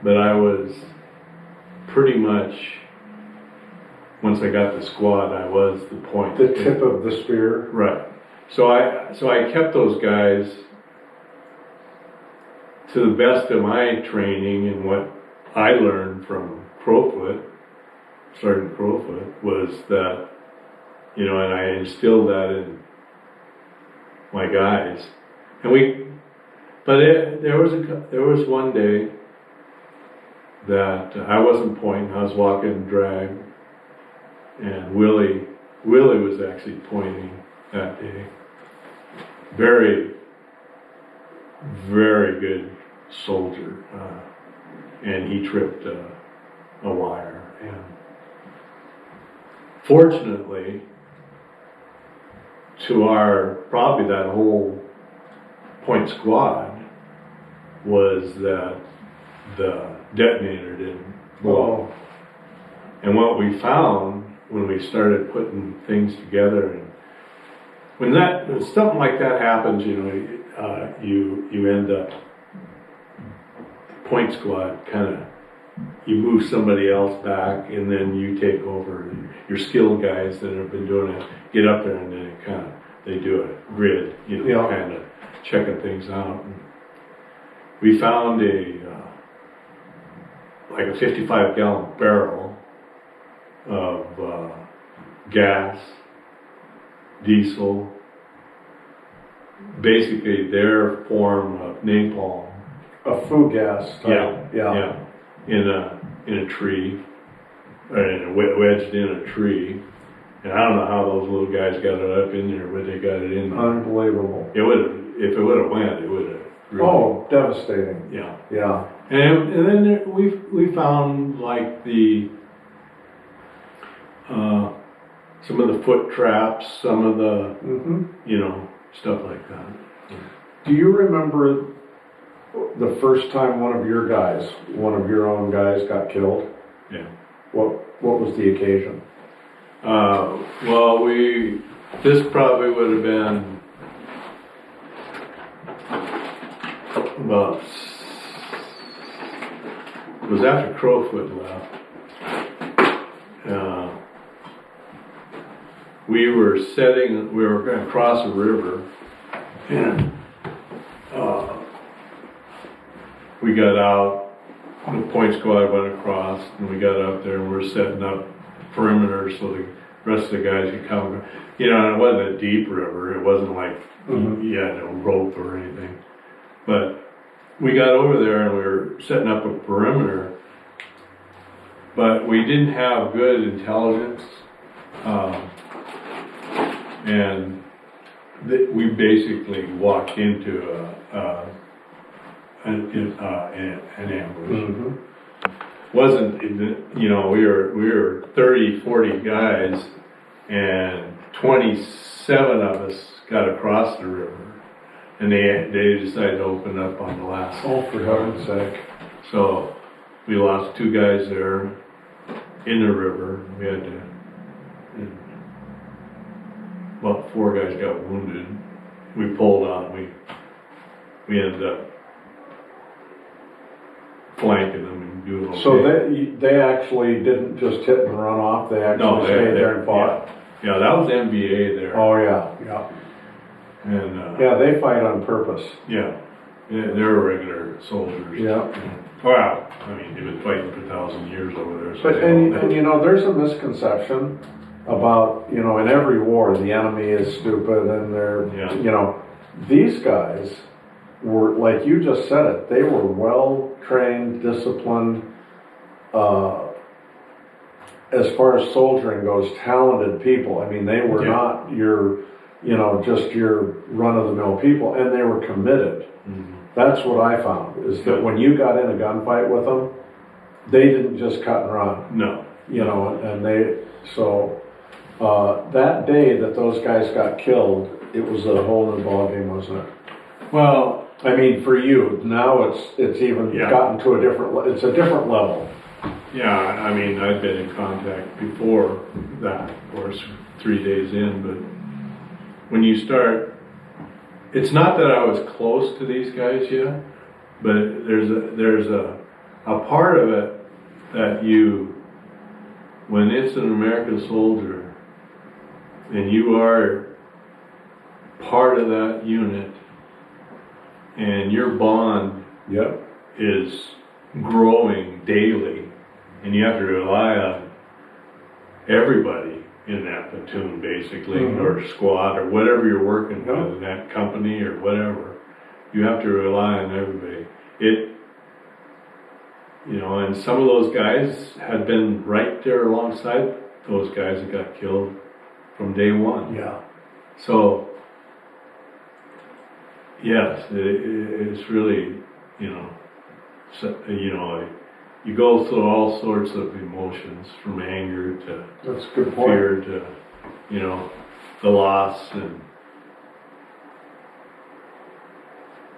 but I was pretty much, once I got the squad, I was the point. The tip of the spear. Right. So I kept those guys to the best of my training, and what I learned from Sergeant Crowfoot, was that, you know, and I instilled that in my guys. And there was one day that I wasn't pointing, I was walking drag, and Willie was actually pointing that day. Very, very good soldier, and he tripped a wire. And fortunately, to probably that whole point squad, was that the detonator didn't blow. And what we found when we started putting things together, and when something like that happens, you know, you end up, point squad kind of, you move somebody else back, and then you take over. Your skilled guys that have been doing it get up there, and then they do a grid, you know, Yeah. kind of checking things out. And we found like a 55-gallon barrel of gas, diesel, basically their form of napalm. A food gas type. Yeah. In a tree, or wedged in a tree, and I don't know how those little guys got it up in there, but they got it in there. Unbelievable. If it would have went, it would have. Really, Oh, devastating. yeah. Yeah. And then we found like some of the foot traps, some of the you know, stuff like that. Do you remember the first time one of your own guys got killed? Yeah. What was the occasion? Well, this probably would have been about, it was after Crowfoot left. We were going to cross a river, and we got out, the point squad went across, and we got up there, and we were setting up perimeter so the rest of the guys could come. You know, and it wasn't a deep river, it wasn't like you had no rope or anything. But we got over there and we were setting up a perimeter, but we didn't have good intelligence. And we basically walked into an ambush. Wasn't, you know, we were 30, 40 guys, and 27 of us got across the river, and they decided to open up on the last. Oh, for heaven's sake. So we lost 2 guys there in the river. We had to, about 4 guys got wounded. We pulled on, we ended up flanking them and doing okay. So they actually didn't just hit and run off, they actually stayed there and fought? Yeah, that was NBA there. Oh, yeah. And Yeah, they fight on purpose. yeah, they're regular soldiers. Yeah. Well, I mean, they've been fighting for 1,000 years over there. So But, and you know, there's a misconception about, you know, in every war, the enemy is stupid and they're, you know, these guys were, like you just said it, they were well-trained, disciplined, as far as soldiering goes, talented people. I mean, they were not your, you know, just your run-of-the-mill people, and they were committed. That's what I found, is that when you got in a gunfight with them, they didn't just cut and run. No. You know, and that day that those guys got killed, it was a whole new ballgame, wasn't it? Well, I mean, for you, now it's even gotten to a different level. Yeah, I mean, I've been in contact before that, of course, 3 days in, but when you start, it's not that I was close to these guys yet, but there's a part of it that when it's an American soldier and you are part of that unit and your bond is growing daily, and you have to rely on everybody in that platoon, basically, or squad, or whatever you're working with in that company or whatever. You have to rely on everybody. You know, and some of those guys had been right there alongside those guys that got killed from day one. Yeah. So, yes, it's really, you know, you go through all sorts of emotions, from anger to That's a good point. fear to, you know, the loss. And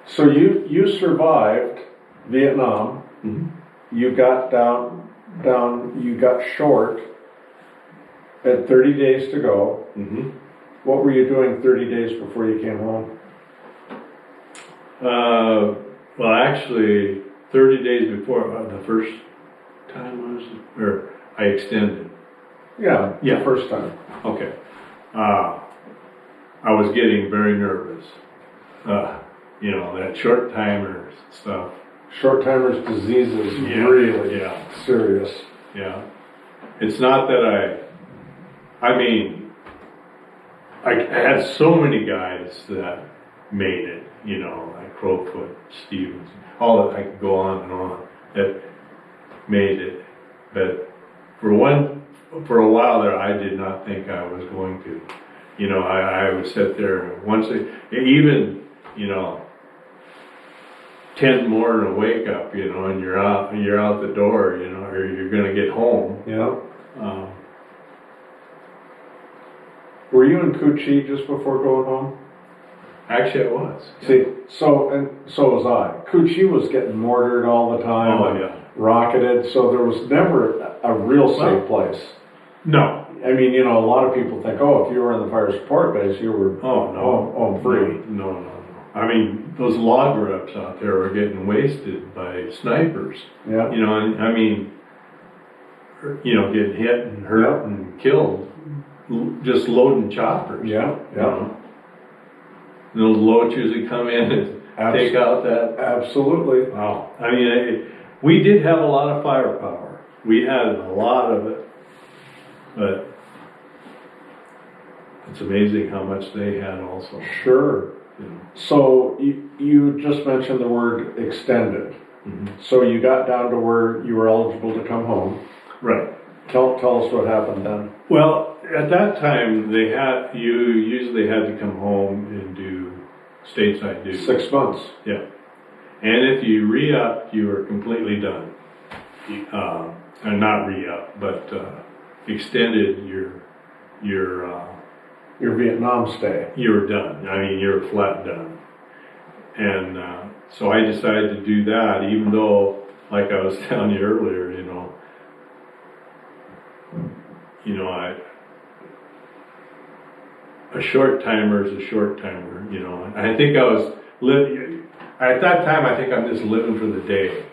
So you survived Vietnam. You got you got short at 30 days to go. What were you doing 30 days before you came home? Well, actually, 30 days before the first time I extended. Yeah, the first time. Okay. I was getting very nervous. You know, that short timer stuff. Short timers disease is really serious. Yeah. It's not that I mean, I had so many guys that made it, you know, like Crowfoot, Stevens, all that, I could go on and on, that made it. But for a while there, I did not think I was going to. You know, I would sit there even, you know, 10 more and a wake up, you know, and you're out the door, you know, or you're going to get home. Yeah. Were you in Cu Chi just before going home? Actually, I was. See, so was I. Cu Chi was getting mortared all the time. Oh, yeah. Rocketed, so there was never a real safe place. No, I mean, you know, a lot of people think, oh, if you were in the fire support base, you were Oh, no. home free. No. I mean, those log reps out there are getting wasted by snipers. Yeah. You know, and I mean, you know, getting hit and hurt and killed, just loading choppers. Yeah. You know? And those loads usually come in and take out that. Absolutely. Wow. I mean, we did have a lot of firepower. We had a lot of it, but it's amazing how much they had also. Sure. You know. So you just mentioned the word extended. Mm-hmm. So you got down to where you were eligible to come home. Right. Tell us what happened then. Well, at that time, you usually had to come home and do stateside duty. 6 months. Yeah. And if you re-upped, you were completely done. Or not re-upped, but extended your Vietnam stay. you were done. I mean, you were flat done. And so I decided to do that, even though, like I was telling you earlier, a short timer is a short timer, you know. And I think I was at that time. I think I'm just living for the day,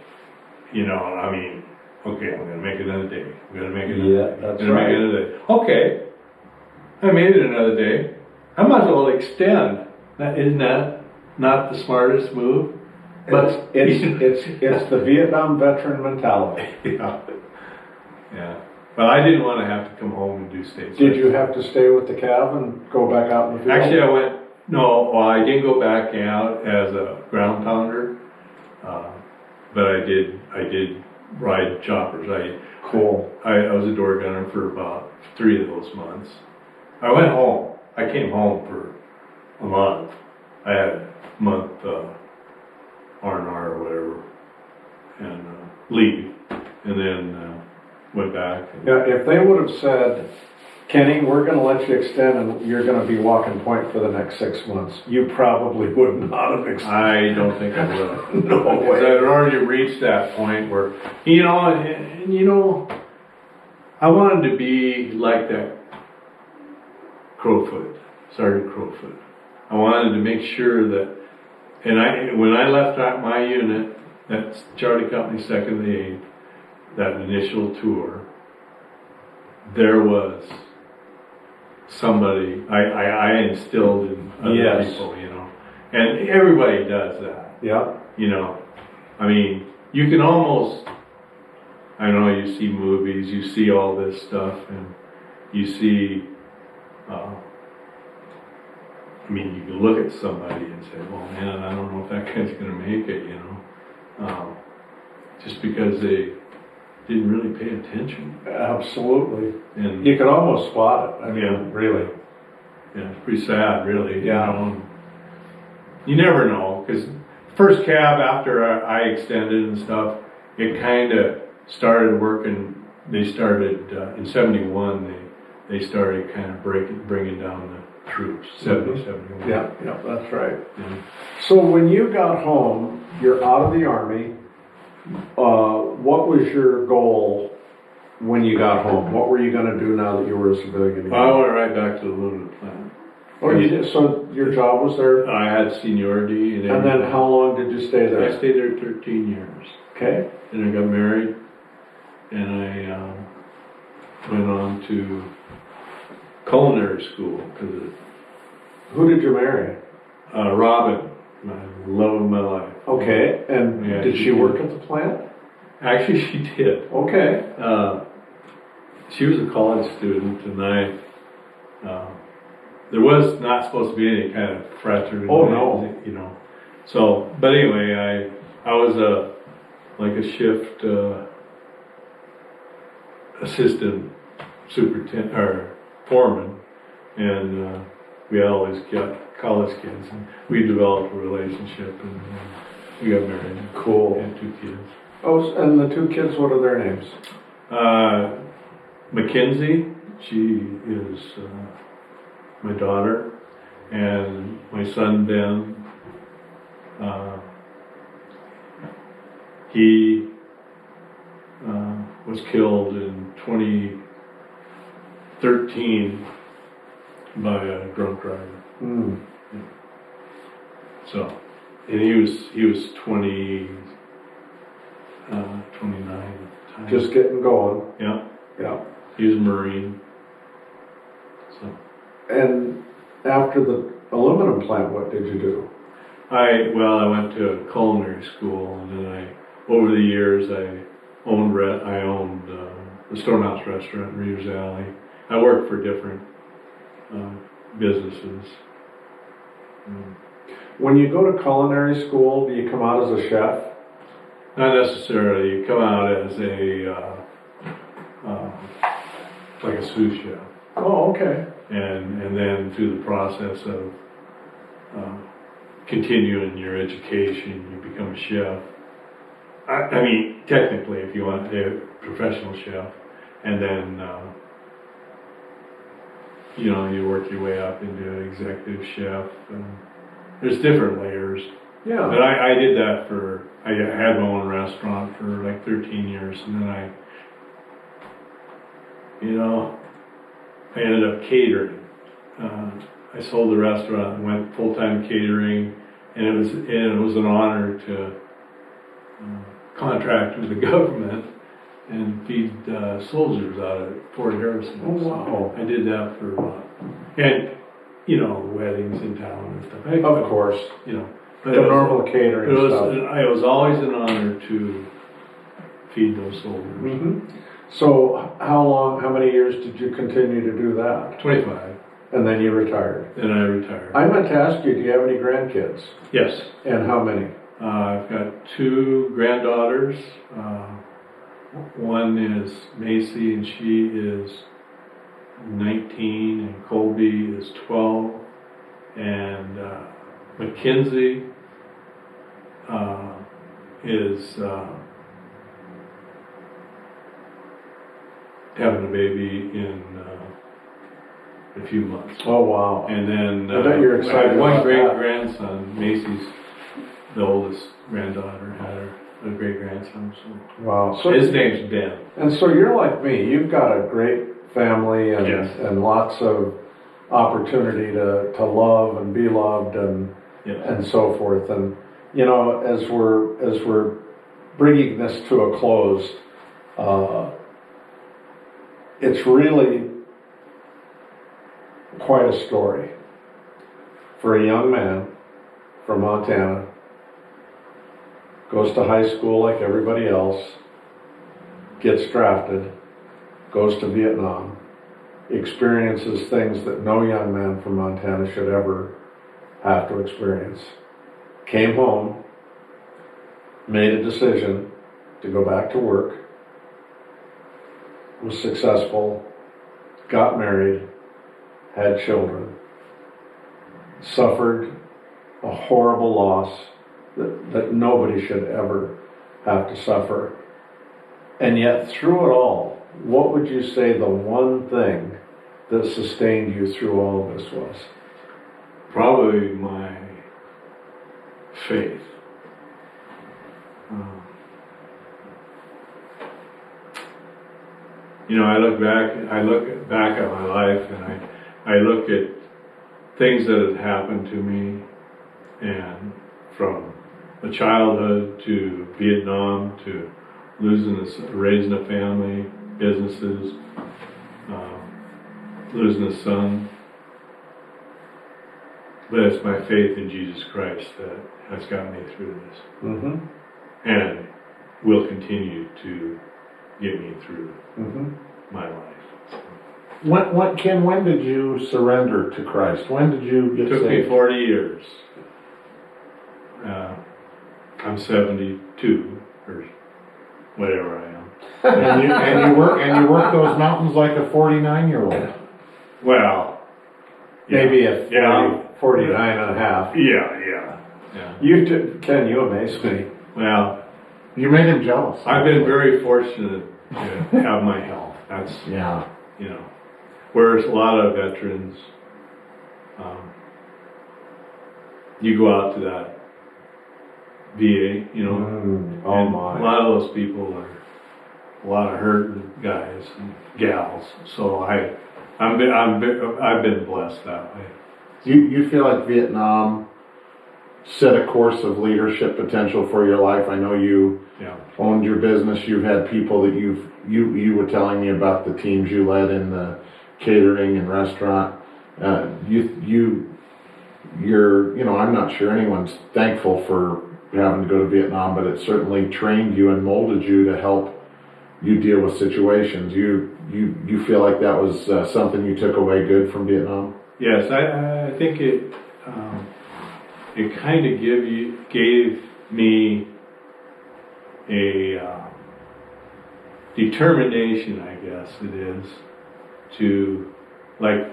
you know. I mean, okay, I'm gonna make another day. I'm gonna make another day. That's I'm gonna right. make another day. Okay, I made it another day. I might as well extend. Isn't that not the smartest move? But It's the Vietnam veteran mentality. Yeah. But I didn't want to have to come home and do stateside. Did you have to stay with the Cav and go back out in the field? Actually, I didn't go back out as a ground pounder, but I did ride choppers. Cool. I was a door gunner for about 3 of those months. I went home. I came home for a month. I had a month R&R or whatever, and leave, and then went back. Yeah, if they would have said, Kenny, we're going to let you extend and you're going to be walking point for the next 6 months, you probably would not have extended. I don't think I would. No Because way. I'd already reached that point where, I wanted to be like that Crowfoot, Sergeant Crowfoot. I wanted to make sure that, when I left out my unit, that's Charlie Company 2nd the 8th, that initial tour, there was somebody I instilled in other people, and everybody does that. Yeah. I mean, you can almost, I know you see movies, you see all this stuff, and you see, you can look at somebody and say, well, man, I don't know if that guy's going to make it, just because they didn't really pay attention. Absolutely. And You could almost spot it. I mean, Yeah. really. yeah, it's pretty sad, really. Yeah. You never know, because first cab after I extended and stuff, it kind of started working. They started in '71. They started kind of bringing down the troops. 70, 71. Yeah, that's right. Yeah. So when you got home, you're out of the Army. What was your goal when you got home? What were you going to do now that you were a civilian? I went right back to the lunar plant. Oh, you did? So your job was there? I had seniority and And then how long did you stay I there? stayed there 13 years. Okay. Then I got married, and I went on to culinary school because Who did you marry? Robin, my love of my life. Okay. And Yeah, did she she did. work at the plant? Actually, she did. Okay. She was a college student, and there was not supposed to be any kind of fraternity. Oh, no. So, but anyway, I was like a shift assistant superintendent or foreman, and we always got college kids, and we developed a relationship, and we got married. Cool. We had 2 kids. Oh, and the 2 kids, what are their names? Mackenzie, she is my daughter, and my son Ben. He was killed in 13 by a drunk driver. Mm. So, and he was 20, 29 at the time. Just getting going. Yeah, Yeah. he was a Marine. So And after the aluminum plant, what did you do? I went to culinary school, and then over the years, I owned the Stonehouse Restaurant in Reeves Alley. I worked for different businesses. When you go to culinary school, do you come out as a chef? Not necessarily. You come out as like a sous chef, Oh, okay. and then through the process of continuing your education, you become a chef. I mean, technically, if you want a professional chef, and then you work your way up into executive chef, and there's different layers. Yeah. But I did that I had my own restaurant for like 13 years, and then I ended up catering. I sold the restaurant and went full-time catering, and it was an honor to contract with the government and feed soldiers out at Fort Harrison. Oh, wow. So I did that for and weddings in town and stuff. Of course. But The normal catering stuff. It was always an honor to feed those soldiers. Mm-hmm. So how many years did you continue to do that? 25. And then you retired. Then I retired. I meant to ask you, do you have any grandkids? Yes. And how many? I've got 2 granddaughters. One is Macy, and she is 19, and Colby is 12, and Mackenzie is having a baby in a few months. Oh, wow. And then I bet you're excited I had one about great that. grandson, Macy's, the oldest granddaughter, had a great grandson. So Wow. So his name's Ben. And so you're like me. You've got a great family and Yes. and lots of opportunity to love and be loved and Yes. and so forth. And as we're bringing this to a close, it's really quite a story for a young man from Montana. Goes to high school like everybody else, gets drafted, goes to Vietnam, experiences things that no young man from Montana should ever have to experience. Came home, made a decision to go back to work, was successful, got married, had children, suffered a horrible loss that nobody should ever have to suffer. And yet through it all, what would you say the one thing that sustained you through all of this was? Probably my faith. I look back at my life, and I look at things that had happened to me, and from a childhood to Vietnam to raising a family, businesses, losing a son. But it's my faith in Jesus Christ that has got me through this, Mm-hmm. and will continue to get me through Mm-hmm. my life. Ken, when did you surrender to Christ? When did you It get took saved? me 40 years. I'm 72, or whatever I am. and you work those mountains like a 49-year-old. Well, yeah. Maybe a 49 and a half. Yeah. Ken, you amaze me. Well, You made him jealous. I've been very fortunate to have my health. That's, Yeah. whereas a lot of veterans, you go out to that VA, Oh and my. a lot of those people lot of hurting guys and gals. So I've been blessed that way. You feel like Vietnam set a course of leadership potential for your life? I know you Yeah. owned your business. You've had people that you were telling me about the teams you led in the catering and restaurant. I'm not sure anyone's thankful for having to go to Vietnam, but it certainly trained you and molded you to help you deal with situations. You feel like that was something you took away good from Vietnam? Yes, I think it kind of gave me a determination, I guess it is, to, like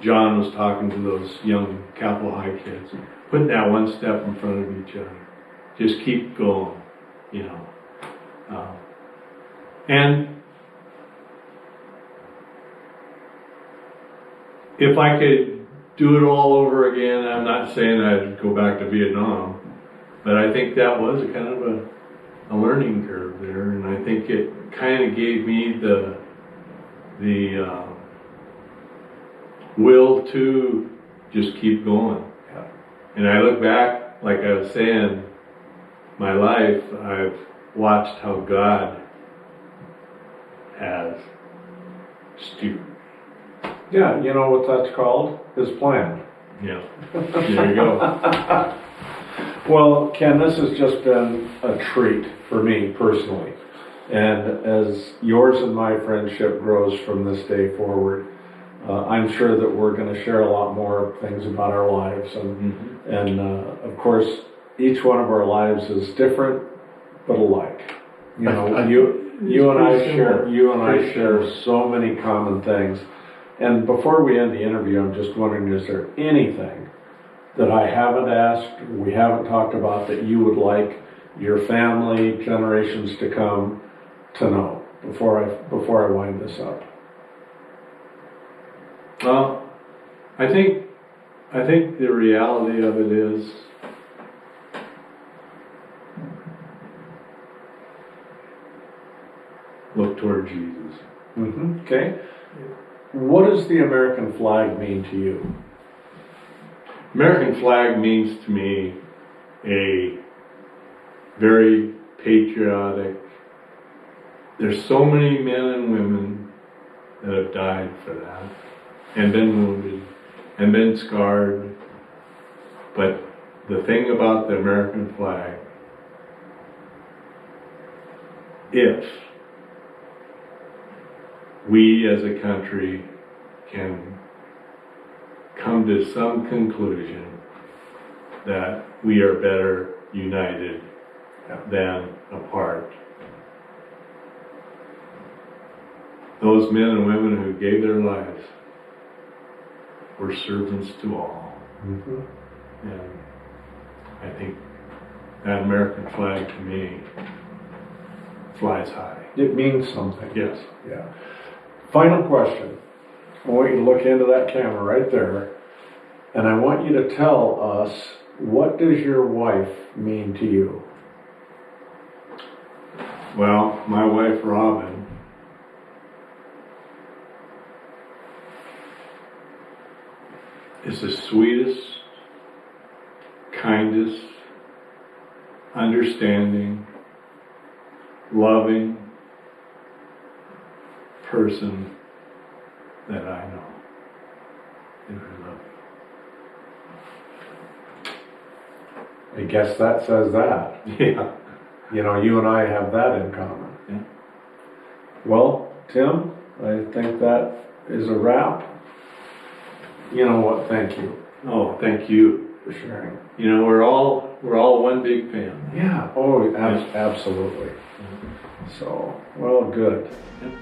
John was talking to those young Capitol High kids, putting that one step in front of each other. Just keep going, you know. And if I could do it all over again, I'm not saying I'd go back to Vietnam, but I think that was a kind of a learning curve there, and I think it kind of gave me the will to just keep going. Yeah. And I look back, like I was saying, my life, I've watched how God has steered. Yeah, you know what that's called? His plan. Yeah, there you go. Well, Ken, this has just been a treat for me personally. And as yours and my friendship grows from this day forward, I'm sure that we're going to share a lot more things about our lives. And of course, each one of our lives is different, but alike. You know, you and I share so many common things. And before we end the interview, I'm just wondering, is there anything that I haven't asked, we haven't talked about, that you would like your family, generations to come, to know before I wind this up? Well, I think the reality of it is, look toward Jesus. Okay. What does the American flag mean to you? American flag means to me a very patriotic. There's so many men and women that have died for that, and been wounded, and been scarred. But the thing about the American flag, if we as a country can come to some conclusion that we are better united than apart. Those men and women who gave their lives were servants to all. And I think that American flag to me flies high. It means something. Yes. Yeah. Final question. I want you to look into that camera right there, and I want you to tell us, what does your wife mean to you? Well, my wife Robin is the sweetest, kindest, understanding, loving person that I know. And I love I guess that says that. you. Yeah. You know, you and I have that in common. Yeah. Well, Tim, I think that is a wrap. You know what? Thank you Oh, thank you. for sharing. You know, we're all one big family. Yeah. Oh, absolutely. So, well, good. Yep.